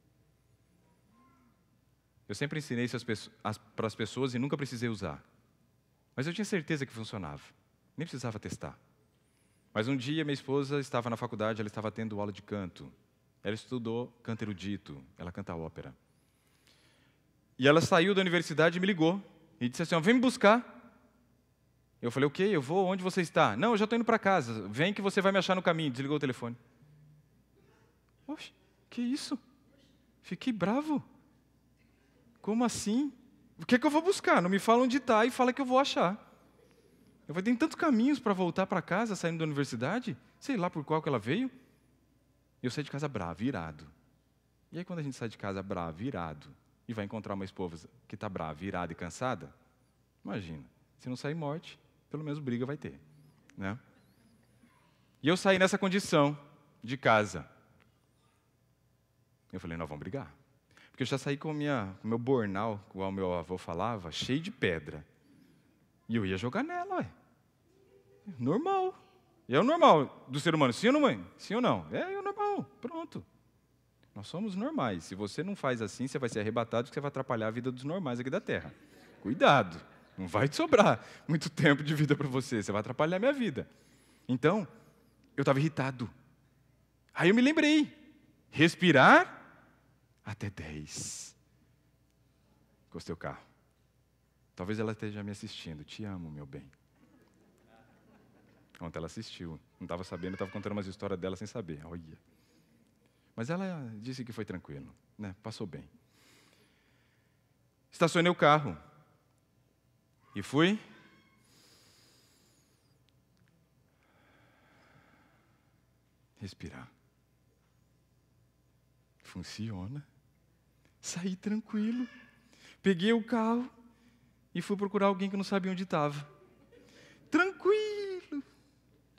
Eu sempre ensinei isso para as pessoas e nunca precisei usar. Mas eu tinha certeza que funcionava. Nem precisava testar. Mas um dia minha esposa estava na faculdade, ela estava tendo aula de canto. Ela estudou canto erudito, ela canta ópera. E ela saiu da universidade e me ligou. E disse assim, vem me buscar. Eu falei, ok, eu vou, onde você está? Não, eu já estou indo para casa, vem que você vai me achar no caminho. Desligou o telefone. Oxe, que isso? Fiquei bravo. Como assim? O que é que eu vou buscar? Não me fala onde está e fala que eu vou achar. Eu falei, tem tantos caminhos para voltar para casa, saindo da universidade, sei lá por qual que ela veio. E eu saí de casa bravo, irado. E aí, quando a gente sai de casa bravo, irado, e vai encontrar uma esposa que está brava, irada e cansada, imagina, se não sair morte, pelo menos briga vai ter, né? E eu saí nessa condição de casa. Eu falei, nós vamos brigar. Porque eu já saí com o meu bornal, igual o meu avô falava, cheio de pedra. E eu ia jogar nela, ué. Normal. E é o normal do ser humano, sim ou não, mãe? Sim ou não? É o normal, pronto. Nós somos normais. Se você não faz assim, você vai ser arrebatado, porque você vai atrapalhar a vida dos normais aqui da Terra. Cuidado, não vai te sobrar muito tempo de vida para você, você vai atrapalhar a minha vida. Então, eu estava irritado. Aí eu me lembrei, respirar até 10. Encostei o carro. Talvez ela esteja me assistindo. Te amo, meu bem. Ontem ela assistiu. Não estava sabendo, estava contando umas histórias dela sem saber. Olha. Mas ela disse que foi tranquilo, né? Passou bem. Estacionei o carro. E fui. Respirar. Funciona. Saí tranquilo. Peguei o carro e fui procurar alguém que não sabia onde estava. Tranquilo.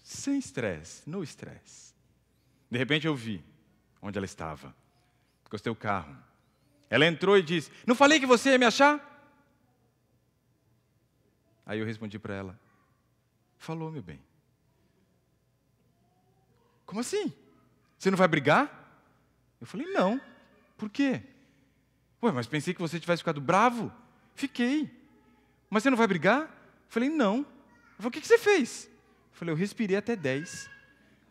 Sem estresse. No estresse. De repente eu vi onde ela estava. Encostei o carro. Ela entrou e disse, não falei que você ia me achar? Aí eu respondi para ela, falou, meu bem. Como assim? Você não vai brigar? Eu falei, não. Por quê? Ué, mas pensei que você tivesse ficado bravo. Fiquei. Mas você não vai brigar? Eu falei, não. Eu falei, o que você fez? Eu falei, eu respirei até 10.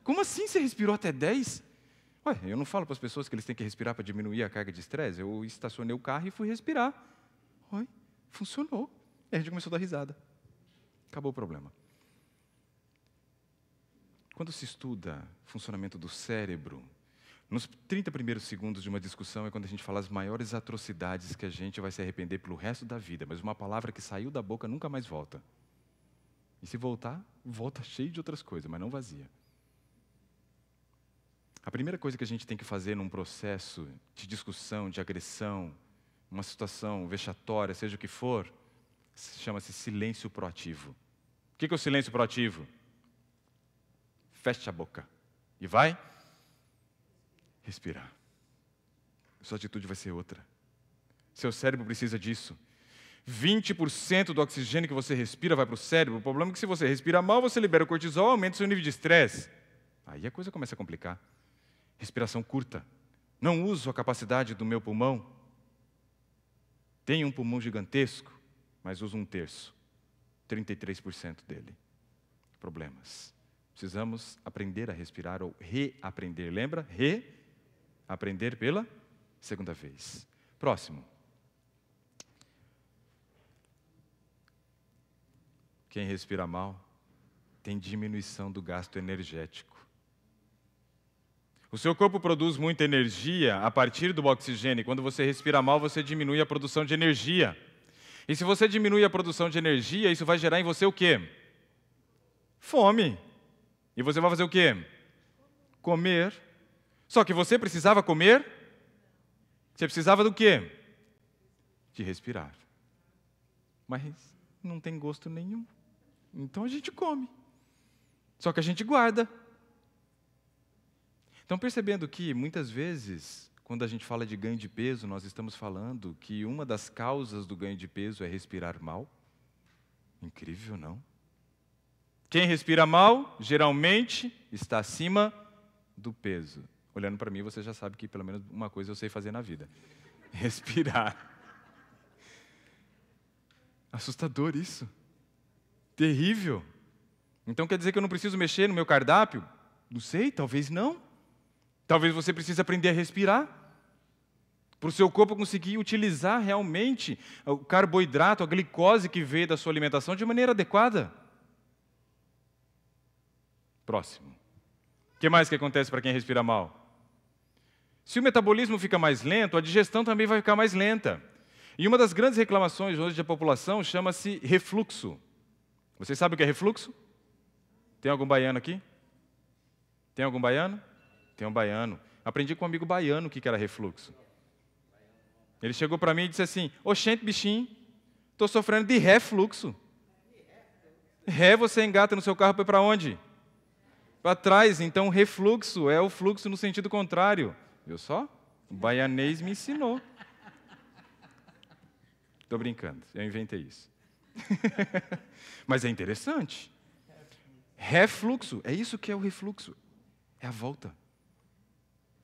Como assim você respirou até 10? Ué, eu não falo para as pessoas que eles têm que respirar para diminuir a carga de estresse. Eu estacionei o carro e fui respirar. Oi, funcionou. E a gente começou a dar risada. Acabou o problema. Quando se estuda o funcionamento do cérebro, nos 30 primeiros segundos de uma discussão é quando a gente fala as maiores atrocidades que a gente vai se arrepender pelo resto da vida, mas uma palavra que saiu da boca nunca mais volta. E se voltar, volta cheio de outras coisas, mas não vazia. A primeira coisa que a gente tem que fazer num processo de discussão, de agressão, uma situação vexatória, seja o que for, chama-se silêncio proativo. O que é o silêncio proativo? Feche a boca e vai respirar. Sua atitude vai ser outra. Seu cérebro precisa disso. 20% do oxigênio que você respira vai para o cérebro. O problema é que se você respira mal, você libera o cortisol, aumenta o seu nível de estresse. Aí a coisa começa a complicar. Respiração curta. Não uso a capacidade do meu pulmão. Tenho um pulmão gigantesco, mas uso 1/3. 33% dele. Problemas. Precisamos aprender a respirar ou reaprender. Lembra? Reaprender pela segunda vez. Próximo. Quem respira mal tem diminuição do gasto energético. O seu corpo produz muita energia a partir do oxigênio. Quando você respira mal, você diminui a produção de energia. E se você diminui a produção de energia, isso vai gerar em você o quê? Fome. E você vai fazer o quê? Comer. Só que você precisava comer? Você precisava do quê? De respirar. Mas não tem gosto nenhum. Então a gente come. Só que a gente guarda. Estão percebendo que, muitas vezes, quando a gente fala de ganho de peso, nós estamos falando que uma das causas do ganho de peso é respirar mal? Incrível, não? Quem respira mal, geralmente, está acima do peso. Olhando para mim, você já sabe que pelo menos uma coisa eu sei fazer na vida. Respirar. Assustador isso. Terrível. Então quer dizer que eu não preciso mexer no meu cardápio? Não sei, talvez não. Talvez você precise aprender a respirar. Para o seu corpo conseguir utilizar realmente o carboidrato, a glicose que veio da sua alimentação de maneira adequada. Próximo. O que mais que acontece para quem respira mal? Se o metabolismo fica mais lento, a digestão também vai ficar mais lenta. E uma das grandes reclamações hoje da população chama-se refluxo. Vocês sabem o que é refluxo? Tem algum baiano aqui? Tem algum baiano? Tem um baiano. Aprendi com um amigo baiano o que era refluxo. Ele chegou para mim e disse assim, oxente, bichinho, estou sofrendo de refluxo. Ré você engata no seu carro para onde? Para trás, então refluxo é o fluxo no sentido contrário. Viu só? O baianês me ensinou. Estou brincando, eu inventei isso. Mas é interessante. Refluxo, é isso que é o refluxo. É a volta.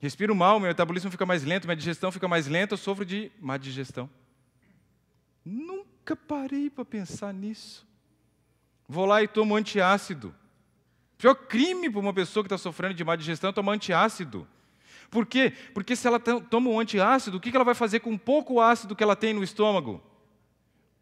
Respiro mal, meu metabolismo fica mais lento, minha digestão fica mais lenta, eu sofro de má digestão. Nunca parei para pensar nisso. Vou lá e tomo antiácido. Pior crime para uma pessoa que está sofrendo de má digestão é tomar antiácido. Por quê? Porque se ela toma um antiácido, o que ela vai fazer com o pouco ácido que ela tem no estômago?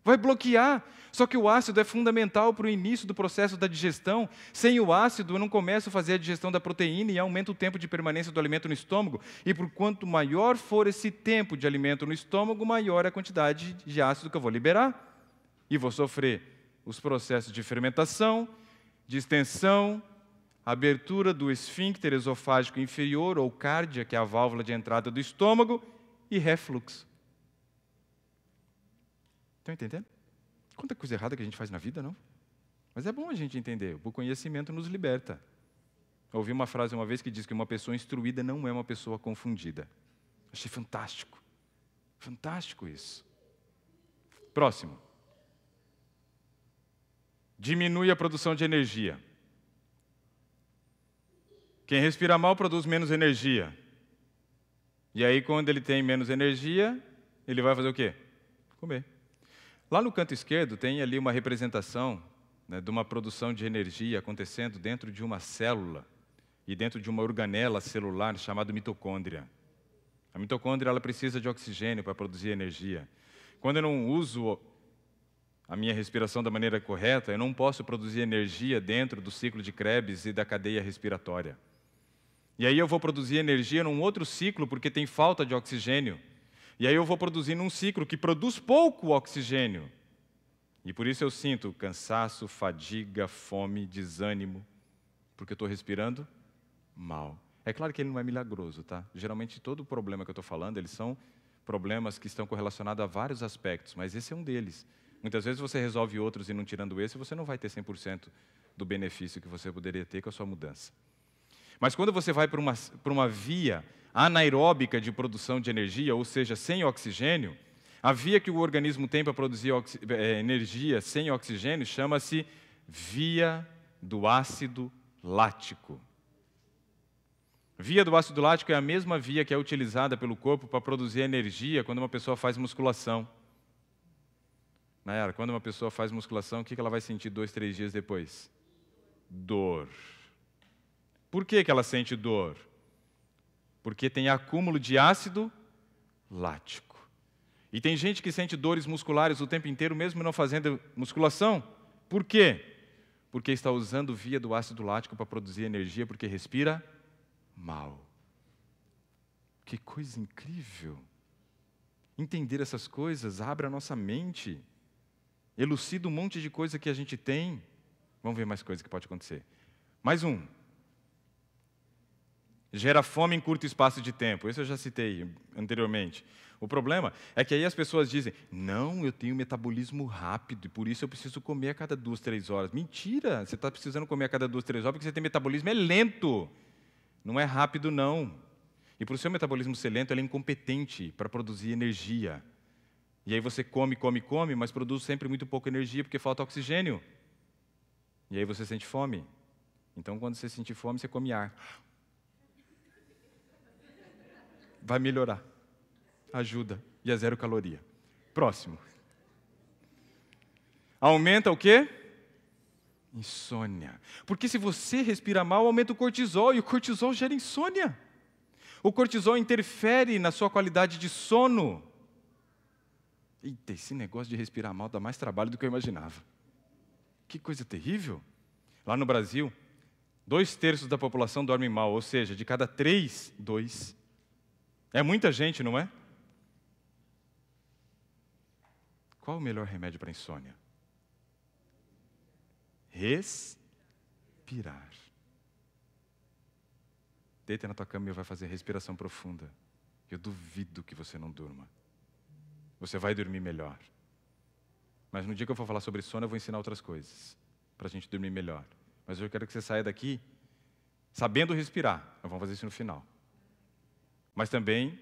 Vai bloquear. Só que o ácido é fundamental para o início do processo da digestão. Sem o ácido, eu não começo a fazer a digestão da proteína e aumenta o tempo de permanência do alimento no estômago. E por quanto maior for esse tempo de alimento no estômago, maior é a quantidade de ácido que eu vou liberar. E vou sofrer os processos de fermentação, distensão, abertura do esfíncter esofágico inferior ou cárdia, que é a válvula de entrada do estômago, e refluxo. Estão entendendo? Quanta coisa errada que a gente faz na vida, não? Mas é bom a gente entender. O conhecimento nos liberta. Eu ouvi uma frase uma vez que diz que uma pessoa instruída não é uma pessoa confundida. Achei fantástico. Fantástico isso. Próximo. Diminui a produção de energia. Quem respira mal produz menos energia. E aí, quando ele tem menos energia, ele vai fazer o quê? Comer. Lá no canto esquerdo tem ali uma representação, né, de uma produção de energia acontecendo dentro de uma célula e dentro de uma organela celular chamada mitocôndria. A mitocôndria ela precisa de oxigênio para produzir energia. Quando eu não uso a minha respiração da maneira correta, eu não posso produzir energia dentro do ciclo de Krebs e da cadeia respiratória. E aí eu vou produzir energia num outro ciclo porque tem falta de oxigênio. E aí eu vou produzir num ciclo que produz pouco oxigênio. E por isso eu sinto cansaço, fadiga, fome, desânimo, porque eu estou respirando mal. É claro que ele não é milagroso, tá? Geralmente todo o problema que eu estou falando, eles são problemas que estão correlacionados a vários aspectos, mas esse é um deles. Muitas vezes você resolve outros e não tirando esse, você não vai ter 100% do benefício que você poderia ter com a sua mudança. Mas quando você vai para uma via anaeróbica de produção de energia, ou seja, sem oxigênio, a via que o organismo tem para produzir energia sem oxigênio chama-se via do ácido lático. Via do ácido lático é a mesma via que é utilizada pelo corpo para produzir energia quando uma pessoa faz musculação. Nayara, quando uma pessoa faz musculação, o que ela vai sentir 2, 3 dias depois? Dor. Por que ela sente dor? Porque tem acúmulo de ácido lático. E tem gente que sente dores musculares o tempo inteiro, mesmo não fazendo musculação. Por quê? Porque está usando via do ácido lático para produzir energia, porque respira mal. Que coisa incrível! Entender essas coisas abre a nossa mente, elucida um monte de coisa que a gente tem. Vamos ver mais coisa que pode acontecer. Mais um. Gera fome em curto espaço de tempo. Isso eu já citei anteriormente. O problema é que aí as pessoas dizem, não, eu tenho metabolismo rápido e por isso eu preciso comer a cada 2, 3 horas. Mentira! Você está precisando comer a cada 2, 3 horas porque você tem metabolismo lento. Não é rápido, não. E por o seu metabolismo ser lento, ele é incompetente para produzir energia. E aí você come, mas produz sempre muito pouca energia porque falta oxigênio. E aí você sente fome. Então, quando você sentir fome, você come ar. Vai melhorar. Ajuda. E é 0 caloria. Próximo. Aumenta o quê? Insônia. Porque se você respira mal, aumenta o cortisol, e o cortisol gera insônia. O cortisol interfere na sua qualidade de sono. Eita, esse negócio de respirar mal dá mais trabalho do que eu imaginava. Que coisa terrível. Lá no Brasil, 2/3 da população dorme mal, ou seja, de cada 3, 2. É muita gente, não é? Qual o melhor remédio para a insônia? Respirar. deita na tua cama e vai fazer respiração profunda. Eu duvido que você não durma. Você vai dormir melhor. Mas no dia que eu for falar sobre sono, eu vou ensinar outras coisas, para a gente dormir melhor. Mas eu quero que você saia daqui sabendo respirar. Nós vamos fazer isso no final. Mas também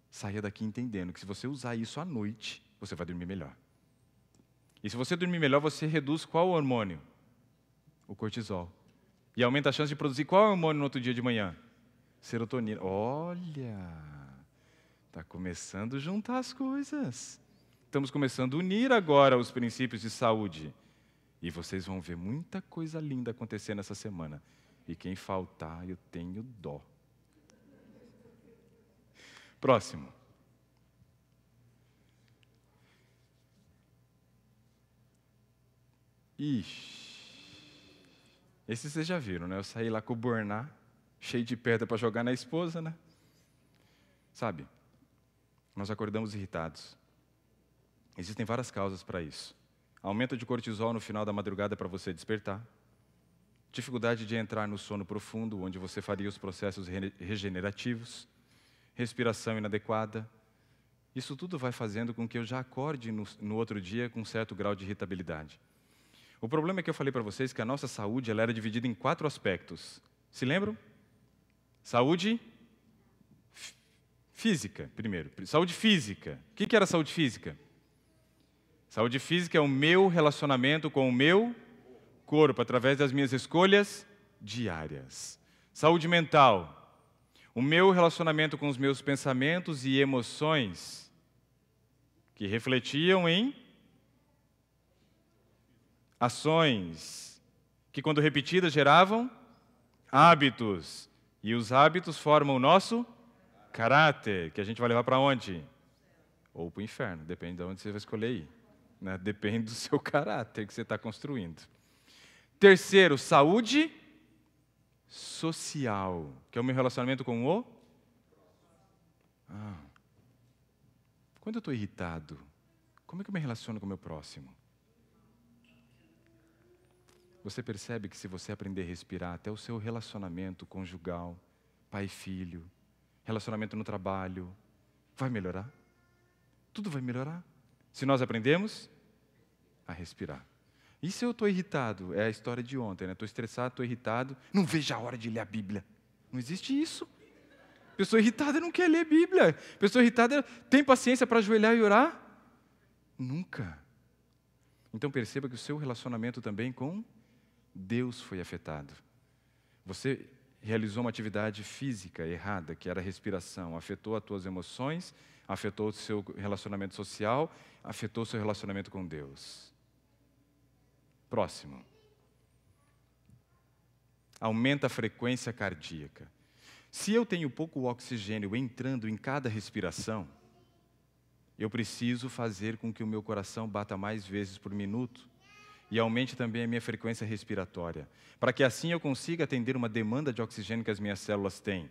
saia daqui entendendo que se você usar isso à noite, você vai dormir melhor. E se você dormir melhor, você reduz qual hormônio? O cortisol. E aumenta a chance de produzir qual hormônio no outro dia de manhã? Serotonina. Olha, está começando a juntar as coisas. Estamos começando a unir agora os princípios de saúde. E vocês vão ver muita coisa linda acontecer nessa semana. E quem faltar, eu tenho dó. Próximo. Esse vocês já viram, né? Eu saí lá com o Borná, cheio de pedra para jogar na esposa, né? Sabe, nós acordamos irritados. Existem várias causas para isso. Aumento de cortisol no final da madrugada para você despertar. Dificuldade de entrar no sono profundo, onde você faria os processos regenerativos. Respiração inadequada. Isso tudo vai fazendo com que eu já acorde no outro dia com um certo grau de irritabilidade. O problema é que eu falei para vocês que a nossa saúde ela era dividida em 4 aspectos. Se lembram? Saúde física, primeiro. Saúde física. O que era saúde física? Saúde física é o meu relacionamento com o meu corpo, através das minhas escolhas diárias. Saúde mental. O meu relacionamento com os meus pensamentos e emoções, que refletiam em ações, que quando repetidas geravam hábitos. E os hábitos formam o nosso caráter, que a gente vai levar para onde? Ou para o inferno, depende de onde você vai escolher ir. Né? Depende do seu caráter que você está construindo. Terceiro, saúde social, que é o meu relacionamento com o... Quando eu estou irritado, como é que eu me relaciono com o meu próximo? Você percebe que se você aprender a respirar, até o seu relacionamento conjugal, pai e filho, relacionamento no trabalho, vai melhorar? Tudo vai melhorar. Se nós aprendemos a respirar. E se eu estou irritado? É a história de ontem, né? Estou estressado, estou irritado, não vejo a hora de ler a Bíblia. Não existe isso. Pessoa irritada não quer ler a Bíblia. Pessoa irritada tem paciência para ajoelhar e orar? Nunca. Então perceba que o seu relacionamento também com Deus foi afetado. Você realizou uma atividade física errada, que era a respiração, afetou as tuas emoções, afetou o seu relacionamento social, afetou o seu relacionamento com Deus. Próximo. Aumenta a frequência cardíaca. Se eu tenho pouco oxigênio entrando em cada respiração, eu preciso fazer com que o meu coração bata mais vezes por minuto e aumente também a minha frequência respiratória, para que assim eu consiga atender uma demanda de oxigênio que as minhas células têm.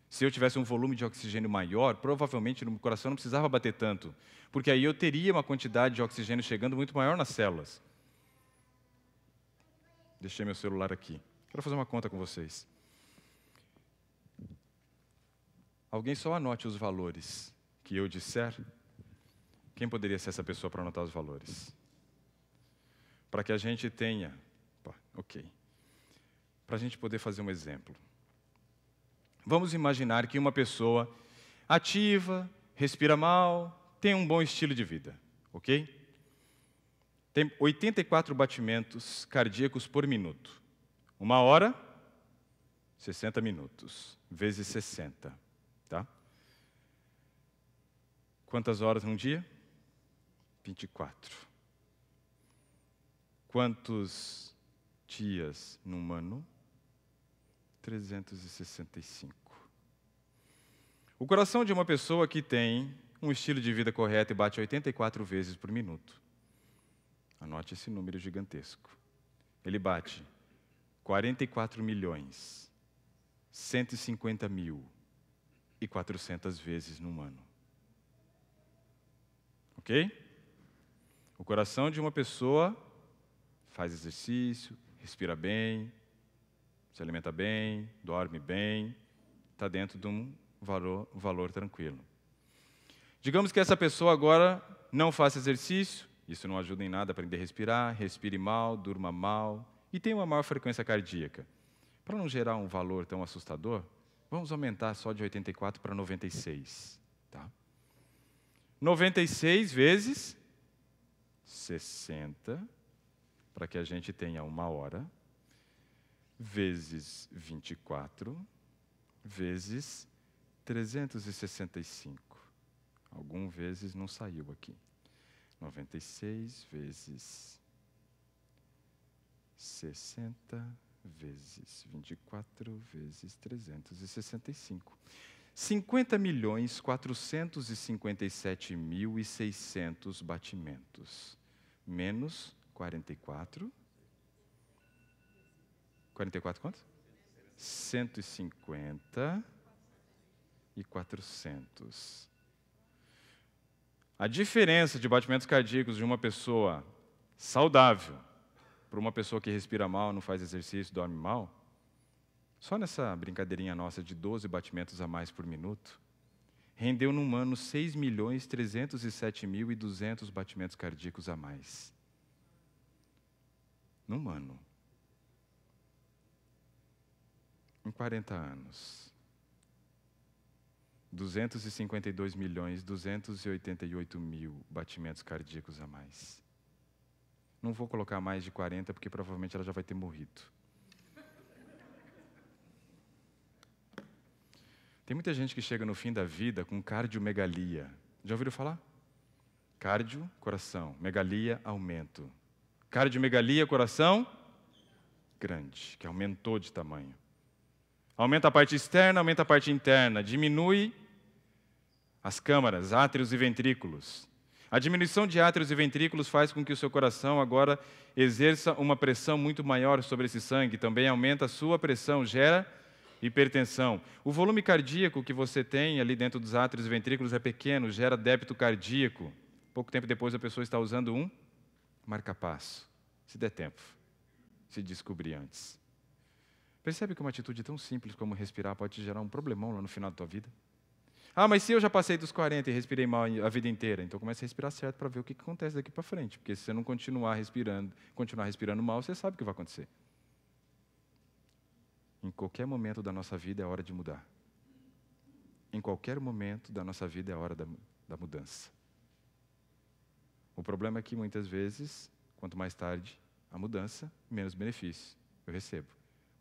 Se eu tivesse um volume de oxigênio maior, provavelmente no meu coração não precisava bater tanto, porque aí eu teria uma quantidade de oxigênio chegando muito maior nas células. Deixei meu celular aqui. Quero fazer uma conta com vocês. Alguém só anote os valores que eu disser. Quem poderia ser essa pessoa para anotar os valores? Para que a gente tenha... Ok. Para a gente poder fazer um exemplo. Vamos imaginar que uma pessoa ativa, respira mal, tem um bom estilo de vida, ok? Tem 84 batimentos cardíacos por minuto. 1 hora, 60 minutos, vezes 60, tá? Quantas horas num dia? 24. Quantos dias num ano? 365. O coração de uma pessoa que tem um estilo de vida correto e bate 84 vezes por minuto. Anote esse número gigantesco. Ele bate 44.150.400 vezes num ano. Ok? O coração de uma pessoa faz exercício, respira bem, se alimenta bem, dorme bem, está dentro de um valor tranquilo. Digamos que essa pessoa agora não faça exercício, isso não ajuda em nada a aprender a respirar, respire mal, durma mal e tenha uma maior frequência cardíaca. Para não gerar um valor tão assustador, vamos aumentar só de 84 para 96. Tá? 96 vezes 60, para que a gente tenha 1 hora, vezes 24, vezes 365. Algumas vezes não saiu aqui. 96 vezes 60 vezes 24 vezes 365. 50.457.600 batimentos. Menos 44. 44 quantos? 150 e 400. A diferença de batimentos cardíacos de uma pessoa saudável para uma pessoa que respira mal, não faz exercício, dorme mal, só nessa brincadeirinha nossa de 12 batimentos a mais por minuto, rendeu num ano 6.307.200 batimentos cardíacos a mais. Num ano. Em 40 anos. 252.288.000 batimentos cardíacos a mais. Não vou colocar mais de 40, porque provavelmente ela já vai ter morrido. Tem muita gente que chega no fim da vida com cardiomegalia. Já ouviram falar? Cardio, coração. Megalia, aumento. Cardiomegalia, coração, grande, que aumentou de tamanho. Aumenta a parte externa, aumenta a parte interna. Diminui as câmaras, átrios e ventrículos. A diminuição de átrios e ventrículos faz com que o seu coração agora exerça uma pressão muito maior sobre esse sangue. Também aumenta a sua pressão, gera hipertensão. O volume cardíaco que você tem ali dentro dos átrios e ventrículos é pequeno, gera débito cardíaco. Pouco tempo depois a pessoa está usando um marca-passo. Se der tempo, se descobrir antes. Percebe que uma atitude tão simples como respirar pode te gerar um problemão lá no final da tua vida? Ah, mas se eu já passei dos 40 e respirei mal a vida inteira, então comece a respirar certo para ver o que acontece daqui para frente. Porque se você não continuar respirando mal, você sabe o que vai acontecer. Em qualquer momento da nossa vida é hora de mudar. Em qualquer momento da nossa vida é hora da mudança. O problema é que muitas vezes, quanto mais tarde a mudança, menos benefício eu recebo.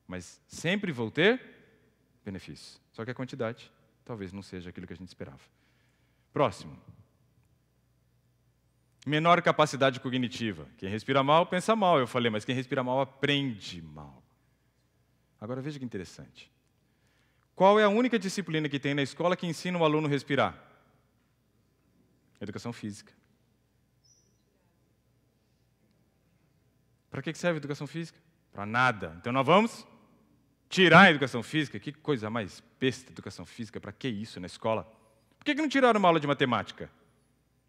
Mas sempre vou ter benefício. Só que a quantidade talvez não seja aquilo que a gente esperava. Próximo. Menor capacidade cognitiva. Quem respira mal, pensa mal, eu falei, mas quem respira mal, aprende mal. Agora veja que interessante. Qual é a única disciplina que tem na escola que ensina o aluno a respirar? Educação física. Para que serve a educação física? Para nada. Então nós vamos tirar a educação física? Que coisa mais besta, educação física. Para que isso na escola? Por que não tiraram uma aula de matemática?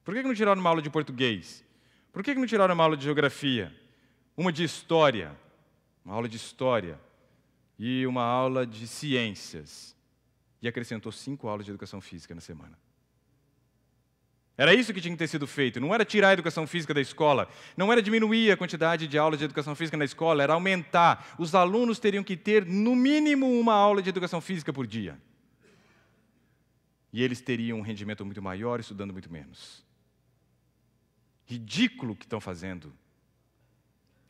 Por que não tiraram uma aula de português? Por que não tiraram uma aula de geografia? Uma de história? Uma aula de história. E uma aula de ciências. E acrescentou 5 aulas de educação física na semana. Era isso que tinha que ter sido feito. Não era tirar a educação física da escola. Não era diminuir a quantidade de aulas de educação física na escola. Era aumentar. Os alunos teriam que ter, no mínimo, uma aula de educação física por dia. E eles teriam um rendimento muito maior, estudando muito menos. Ridículo o que estão fazendo.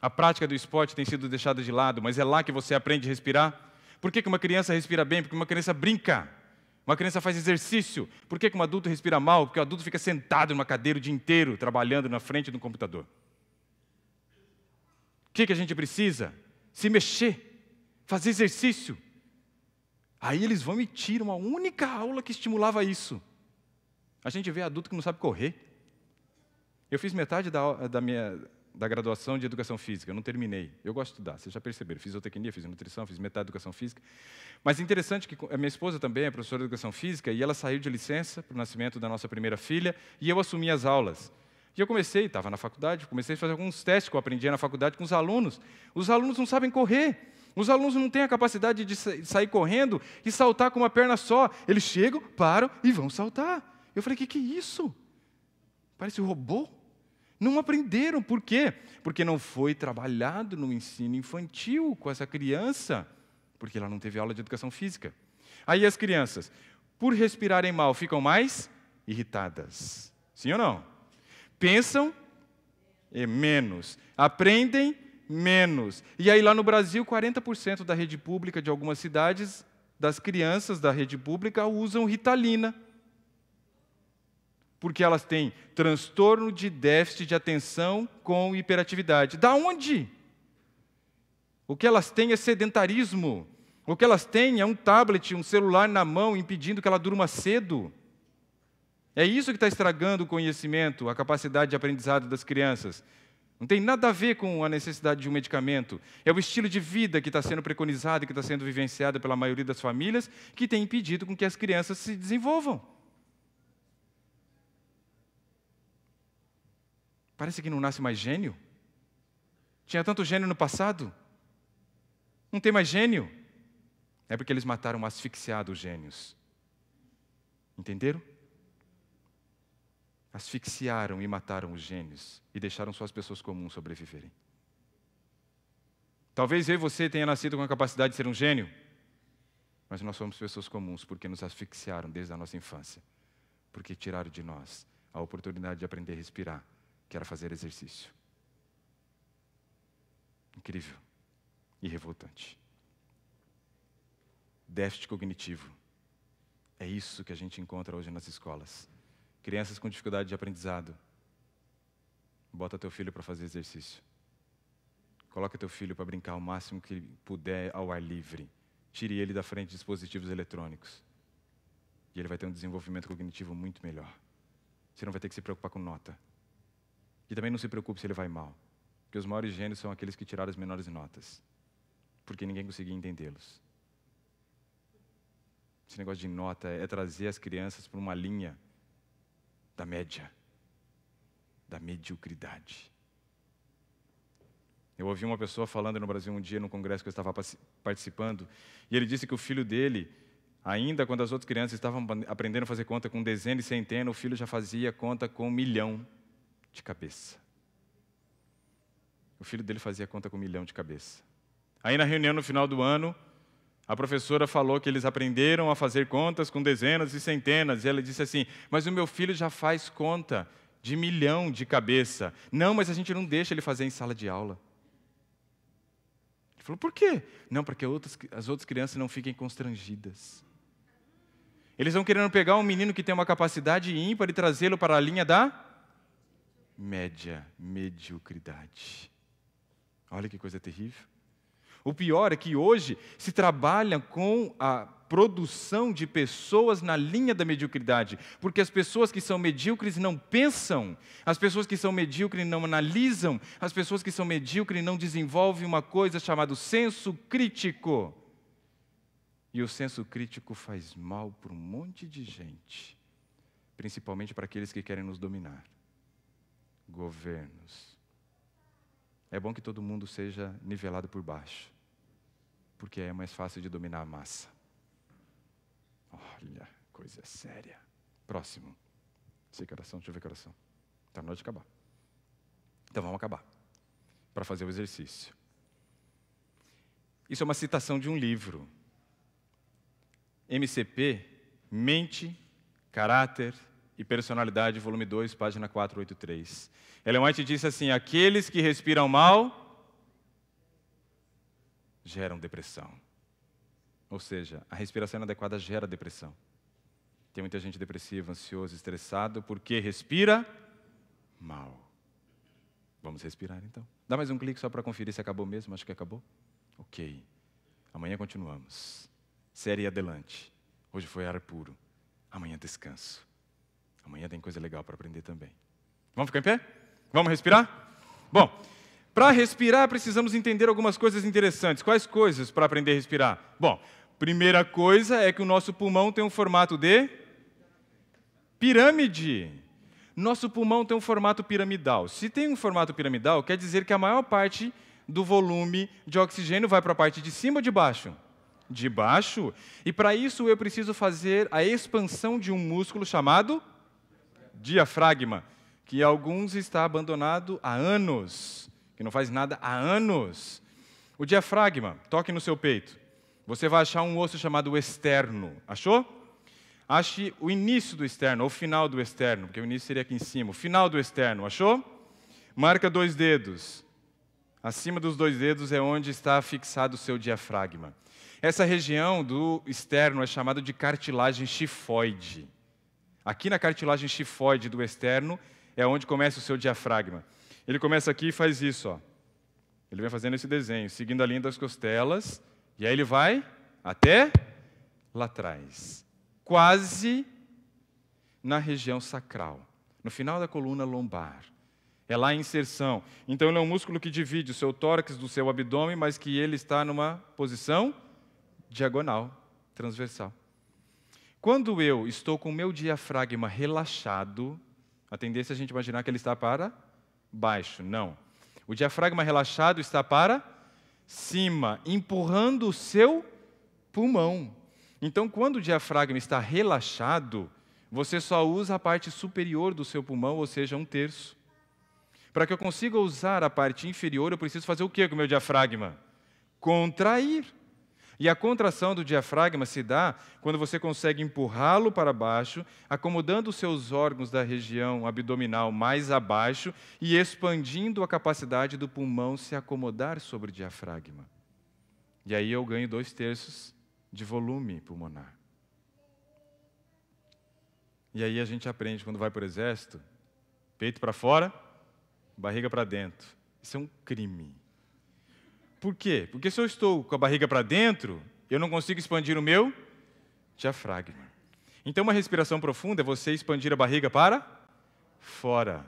A prática do esporte tem sido deixada de lado, mas é lá que você aprende a respirar. Por que uma criança respira bem? Porque uma criança brinca. Uma criança faz exercício. Por que um adulto respira mal? Porque o adulto fica sentado numa cadeira o dia inteiro, trabalhando na frente de um computador. O que a gente precisa? Se mexer, fazer exercício. Aí eles vão e tiram a única aula que estimulava isso. A gente vê adulto que não sabe correr. Eu fiz metade da graduação de Educação Física, eu não terminei. Eu gosto de estudar, vocês já perceberam. Fiz zootecnia, fiz nutrição, fiz metade de Educação Física. Mas é interessante que a minha esposa também é professora de Educação Física e ela saiu de licença para o nascimento da nossa primeira filha e eu assumi as aulas. E eu estava na faculdade, comecei a fazer alguns testes que eu aprendia na faculdade com os alunos. Os alunos não sabem correr. Os alunos não têm a capacidade de sair correndo e saltar com uma perna só. Eles chegam, param e vão saltar. Eu falei, que é isso? Parece um robô. Não aprenderam. Por quê? Porque não foi trabalhado no ensino infantil com essa criança. Porque ela não teve aula de educação física. Aí as crianças, por respirarem mal, ficam mais irritadas. Sim ou não? Pensam menos. Aprendem menos. E aí lá no Brasil, 40% da rede pública de algumas cidades, das crianças da rede pública, usam Ritalina. Porque elas têm transtorno de déficit de atenção com hiperatividade. Da onde? O que elas têm é sedentarismo. O que elas têm é um tablet, um celular na mão, impedindo que ela durma cedo. É isso que está estragando o conhecimento, a capacidade de aprendizado das crianças. Não tem nada a ver com a necessidade de um medicamento. É o estilo de vida que está sendo preconizado e que está sendo vivenciado pela maioria das famílias que tem impedido com que as crianças se desenvolvam. Parece que não nasce mais gênio. Tinha tanto gênio no passado. Não tem mais gênio. É porque eles mataram asfixiados os gênios. Entenderam? Asfixiaram e mataram os gênios e deixaram só as pessoas comuns sobreviverem. Talvez eu e você tenha nascido com a capacidade de ser um gênio, mas nós somos pessoas comuns porque nos asfixiaram desde a nossa infância, porque tiraram de nós a oportunidade de aprender a respirar, que era fazer exercício. Incrível e revoltante. Déficit cognitivo. É isso que a gente encontra hoje nas escolas. Crianças com dificuldade de aprendizado. Bota teu filho para fazer exercício. Coloca teu filho para brincar o máximo que puder ao ar livre. Tire ele da frente de dispositivos eletrônicos. E ele vai ter um desenvolvimento cognitivo muito melhor. Você não vai ter que se preocupar com nota. E também não se preocupe se ele vai mal. Porque os maiores gênios são aqueles que tiraram as menores notas. Porque ninguém conseguia entendê-los. Esse negócio de nota é trazer as crianças para uma linha da média, da mediocridade. Eu ouvi uma pessoa falando no Brasil um dia, num congresso que eu estava participando, e ele disse que o filho dele, ainda quando as outras crianças estavam aprendendo a fazer conta com dezena e centena, o filho já fazia conta com 1 milhão de cabeça. O filho dele fazia conta com 1 milhão de cabeça. Aí na reunião no final do ano, a professora falou que eles aprenderam a fazer contas com dezenas e centenas. E ela disse assim, mas o meu filho já faz conta de 1 milhão de cabeça. Não, mas a gente não deixa ele fazer em sala de aula. Ele falou, por quê? Não, para que as outras crianças não fiquem constrangidas. Eles vão querendo pegar um menino que tem uma capacidade ímpar e trazê-lo para a linha da mediocridade. Olha que coisa terrível. O pior é que hoje se trabalha com a produção de pessoas na linha da mediocridade, porque as pessoas que são medíocres não pensam, as pessoas que são medíocres não analisam, as pessoas que são medíocres não desenvolvem uma coisa chamada senso crítico. E o senso crítico faz mal para um monte de gente, principalmente para aqueles que querem nos dominar. Governos. É bom que todo mundo seja nivelado por baixo, porque é mais fácil de dominar a massa. Olha, coisa séria. Próximo. Sei que oração, deixa eu ver que oração. Está na hora de acabar. Então vamos acabar, para fazer o exercício. Isso é uma citação de um livro. MCP, Mente, Caráter e Personalidade, volume 2, página 483. Ellen White disse assim, aqueles que respiram mal geram depressão. Ou seja, a respiração inadequada gera depressão. Tem muita gente depressiva, ansiosa, estressado, porque respira mal. Vamos respirar então. Dá mais um clique só para conferir se acabou mesmo, acho que acabou. Ok. Amanhã continuamos. Série adelante. Hoje foi ar puro. Amanhã descanso. Amanhã tem coisa legal para aprender também. Vamos ficar em pé? Vamos respirar? Bom, para respirar precisamos entender algumas coisas interessantes. Quais coisas para aprender a respirar? Bom, primeira coisa é que o nosso pulmão tem um formato de pirâmide. Nosso pulmão tem um formato piramidal. Se tem um formato piramidal, quer dizer que a maior parte do volume de oxigênio vai para a parte de cima ou de baixo? De baixo. E para isso eu preciso fazer a expansão de um músculo chamado diafragma, que alguns está abandonado há anos, que não faz nada há anos. O diafragma, toque no seu peito. Você vai achar um osso chamado externo. Achou? Ache o início do externo, ou o final do externo, porque o início seria aqui em cima. O final do externo, achou? Marca 2 dedos. Acima dos 2 dedos é onde está fixado o seu diafragma. Essa região do externo é chamada de cartilagem chifoide. Aqui na cartilagem chifoide do externo é onde começa o seu diafragma. Ele começa aqui e faz isso, ó. Ele vem fazendo esse desenho, seguindo a linha das costelas, e aí ele vai até lá atrás, quase na região sacral, no final da coluna lombar. É lá a inserção. Então ele é um músculo que divide o seu tórax do seu abdômen, mas que ele está numa posição diagonal, transversal. Quando eu estou com o meu diafragma relaxado, a tendência é a gente imaginar que ele está para baixo. Não. O diafragma relaxado está para cima, empurrando o seu pulmão. Então, quando o diafragma está relaxado, você só usa a parte superior do seu pulmão, ou seja, 1/3. Para que eu consiga usar a parte inferior, eu preciso fazer o quê com o meu diafragma? Contrair. E a contração do diafragma se dá quando você consegue empurrá-lo para baixo, acomodando os seus órgãos da região abdominal mais abaixo e expandindo a capacidade do pulmão se acomodar sobre o diafragma. E aí eu ganho 2/3 de volume pulmonar. E aí a gente aprende, quando vai para o exército, peito para fora, barriga para dentro. Isso é um crime. Por quê? Porque se eu estou com a barriga para dentro, eu não consigo expandir o meu diafragma. Então, uma respiração profunda é você expandir a barriga para fora.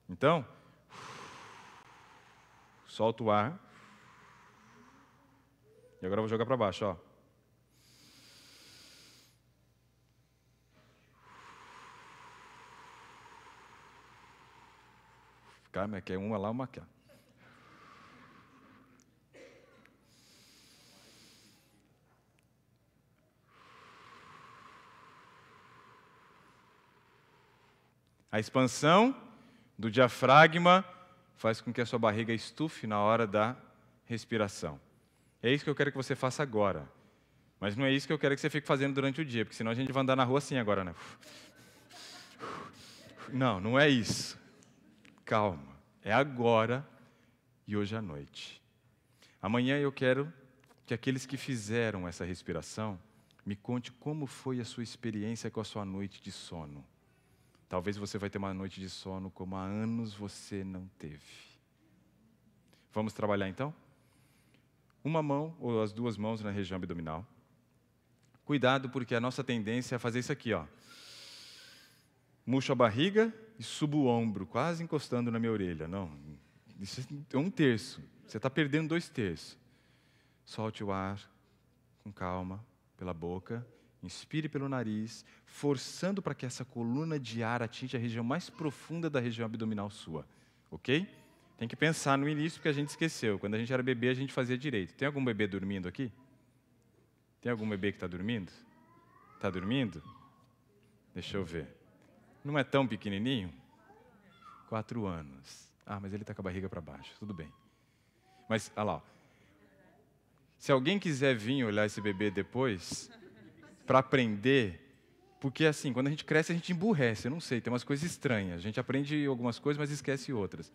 Então, solta o ar. E agora eu vou jogar para baixo, ó. Calma, que é uma lá, uma cá. A expansão do diafragma faz com que a sua barriga estufe na hora da respiração. É isso que eu quero que você faça agora. Mas não é isso que eu quero que você fique fazendo durante o dia, porque senão a gente vai andar na rua assim agora, né? Não, não é isso. Calma. É agora e hoje à noite. Amanhã eu quero que aqueles que fizeram essa respiração me conte como foi a sua experiência com a sua noite de sono. Talvez você vai ter uma noite de sono como há anos você não teve. Vamos trabalhar então? Uma mão ou as 2 mãos na região abdominal. Cuidado, porque a nossa tendência é fazer isso aqui, ó. Murcho a barriga e subo o ombro, quase encostando na minha orelha. Não, isso é 1/3. Você está perdendo 2/3. Solte o ar com calma pela boca. Inspire pelo nariz, forçando para que essa coluna de ar atinja a região mais profunda da região abdominal sua. Ok? Tem que pensar no início, porque a gente esqueceu. Quando a gente era bebê, a gente fazia direito. Tem algum bebê dormindo aqui? Tem algum bebê que está dormindo? Está dormindo? Deixa eu ver. Não é tão pequenininho? 4 anos. Ah, mas ele está com a barriga para baixo. Tudo bem. Mas, olha lá. Ó. Se alguém quiser vir olhar esse bebê depois, para aprender, porque assim, quando a gente cresce, a gente emburrece. Eu não sei, tem umas coisas estranhas. A gente aprende algumas coisas, mas esquece outras.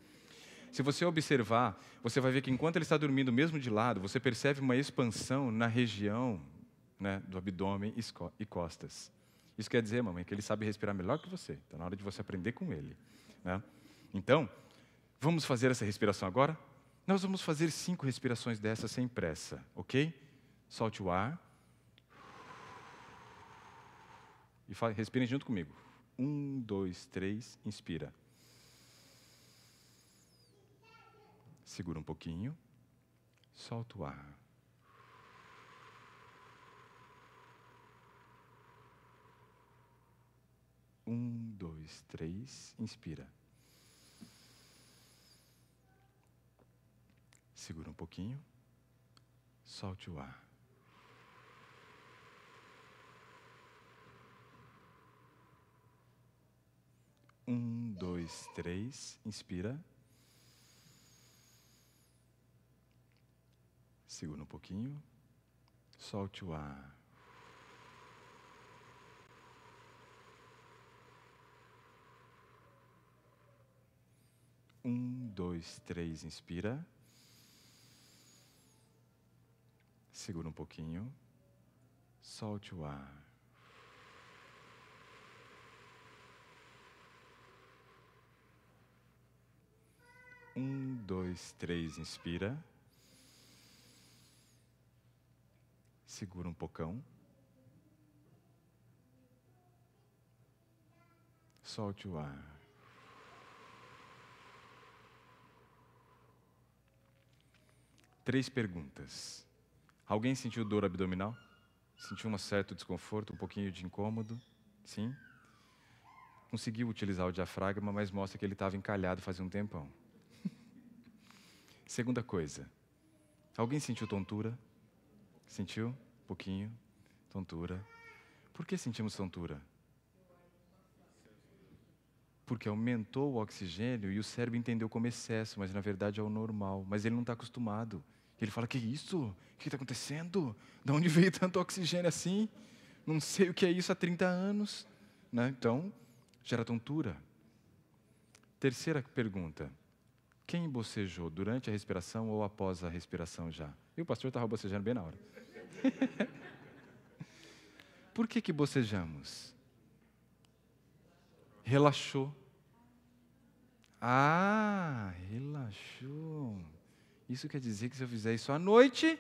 Se você observar, você vai ver que enquanto ele está dormindo mesmo de lado, você percebe uma expansão na região, né, do abdômen e costas. Isso quer dizer, mamãe, que ele sabe respirar melhor que você. Está na hora de você aprender com ele. Né? Então, vamos fazer essa respiração agora? Nós vamos fazer 5 respirações dessas sem pressa, ok? Solte o ar. E respirem junto comigo. 1, 2, 3, inspira. Segura um pouquinho. Solta o ar. Um, 2, 3, inspira. Segura um pouquinho. Solte o ar. Um, dois, três. Inspira. Segura um pouquinho. Solte o ar. Um, dois, três. Inspira. Segura um pouquinho. Solte o ar. Um, dois, três. Inspira. Segura um pocão. Solte o ar. Três perguntas. Alguém sentiu dor abdominal? Sentiu um certo desconforto, um pouquinho de incômodo? Sim? Conseguiu utilizar o diafragma, mas mostra que ele estava encalhado fazia um tempão. Segunda coisa. Alguém sentiu tontura? Sentiu? Um pouquinho. Tontura. Por que sentimos tontura? Porque aumentou o oxigênio e o cérebro entendeu como excesso, mas na verdade é o normal. Mas ele não está acostumado. Ele fala, que isso? O que está acontecendo? De onde veio tanto oxigênio assim? Não sei o que é isso há 30 anos. Né? Então, gera tontura. Terceira pergunta. Quem bocejou durante a respiração ou após a respiração já? E o pastor estava bocejando bem na hora. Por que bocejamos? Relaxou. Ah, relaxou. Isso quer dizer que se eu fizer isso à noite,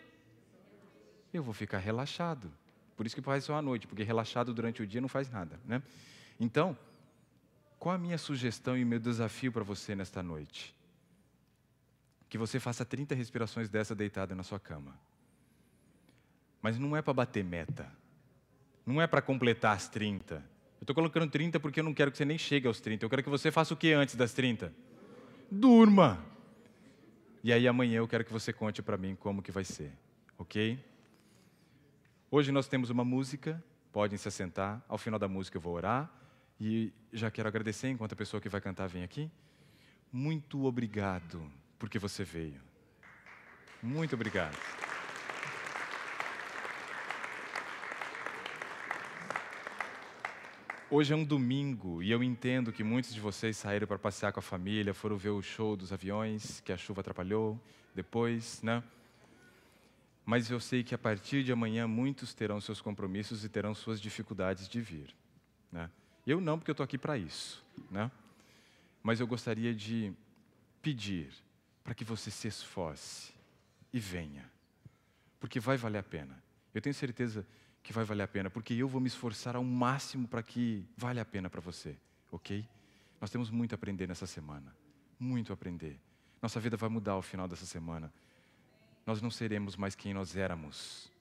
eu vou ficar relaxado. Por isso que faz só à noite, porque relaxado durante o dia não faz nada, né? Então, qual a minha sugestão e meu desafio para você nesta noite? Que você faça 30 respirações dessa deitada na sua cama. Mas não é para bater meta. Não é para completar as 30. Eu estou colocando 30 porque eu não quero que você nem chegue aos 30. Eu quero que você faça o que antes das 30? Durma! E aí amanhã eu quero que você conte para mim como que vai ser, ok? Hoje nós temos uma música, podem se assentar. Ao final da música eu vou orar. E já quero agradecer, enquanto a pessoa que vai cantar vem aqui. Muito obrigado porque você veio. Muito obrigado. Hoje é um domingo e eu entendo que muitos de vocês saíram para passear com a família, foram ver o show dos aviões, que a chuva atrapalhou depois, né? Mas eu sei que a partir de amanhã muitos terão seus compromissos e terão suas dificuldades de vir, né? Eu não, porque eu estou aqui para isso, né? Mas eu gostaria de pedir para que você se esforce e venha, porque vai valer a pena. Eu tenho certeza que vai valer a pena, porque eu vou me esforçar ao máximo para que valha a pena para você, ok? Nós temos muito a aprender nessa semana, muito a aprender. Nossa vida vai mudar ao final dessa semana. Nós não seremos mais quem nós éramos,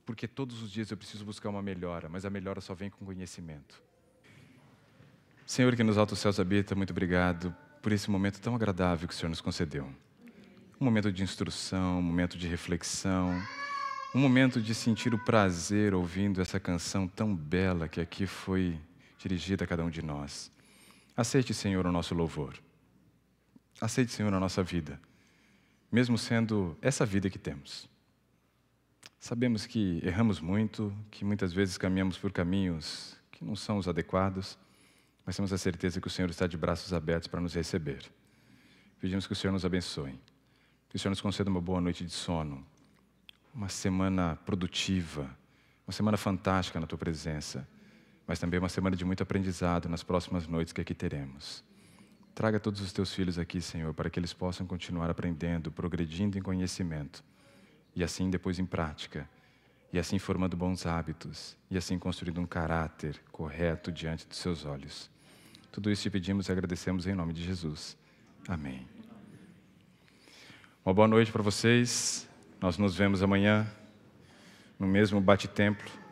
porque todos os dias eu preciso buscar uma melhora, mas a melhora só vem com conhecimento. Senhor que nos altos céus habita, muito obrigado por esse momento tão agradável que o Senhor nos concedeu. Um momento de instrução, um momento de reflexão, um momento de sentir o prazer ouvindo essa canção tão bela que aqui foi dirigida a cada um de nós. Aceite, Senhor, o nosso louvor. Aceite, Senhor, a nossa vida, mesmo sendo essa vida que temos. Sabemos que erramos muito, que muitas vezes caminhamos por caminhos que não são os adequados, mas temos a certeza que o Senhor está de braços abertos para nos receber. Pedimos que o Senhor nos abençoe, que o Senhor nos conceda uma boa noite de sono, uma semana produtiva, uma semana fantástica na Tua presença, mas também uma semana de muito aprendizado nas próximas noites que aqui teremos. Traga todos os Teus filhos aqui, Senhor, para que eles possam continuar aprendendo, progredindo em conhecimento, e assim depois em prática, e assim formando bons hábitos, e assim construindo um caráter correto diante dos Seus olhos. Tudo isso te pedimos e agradecemos em nome de Jesus. Amém. Uma boa noite para vocês. Nós nos vemos amanhã, no mesmo bate-templo.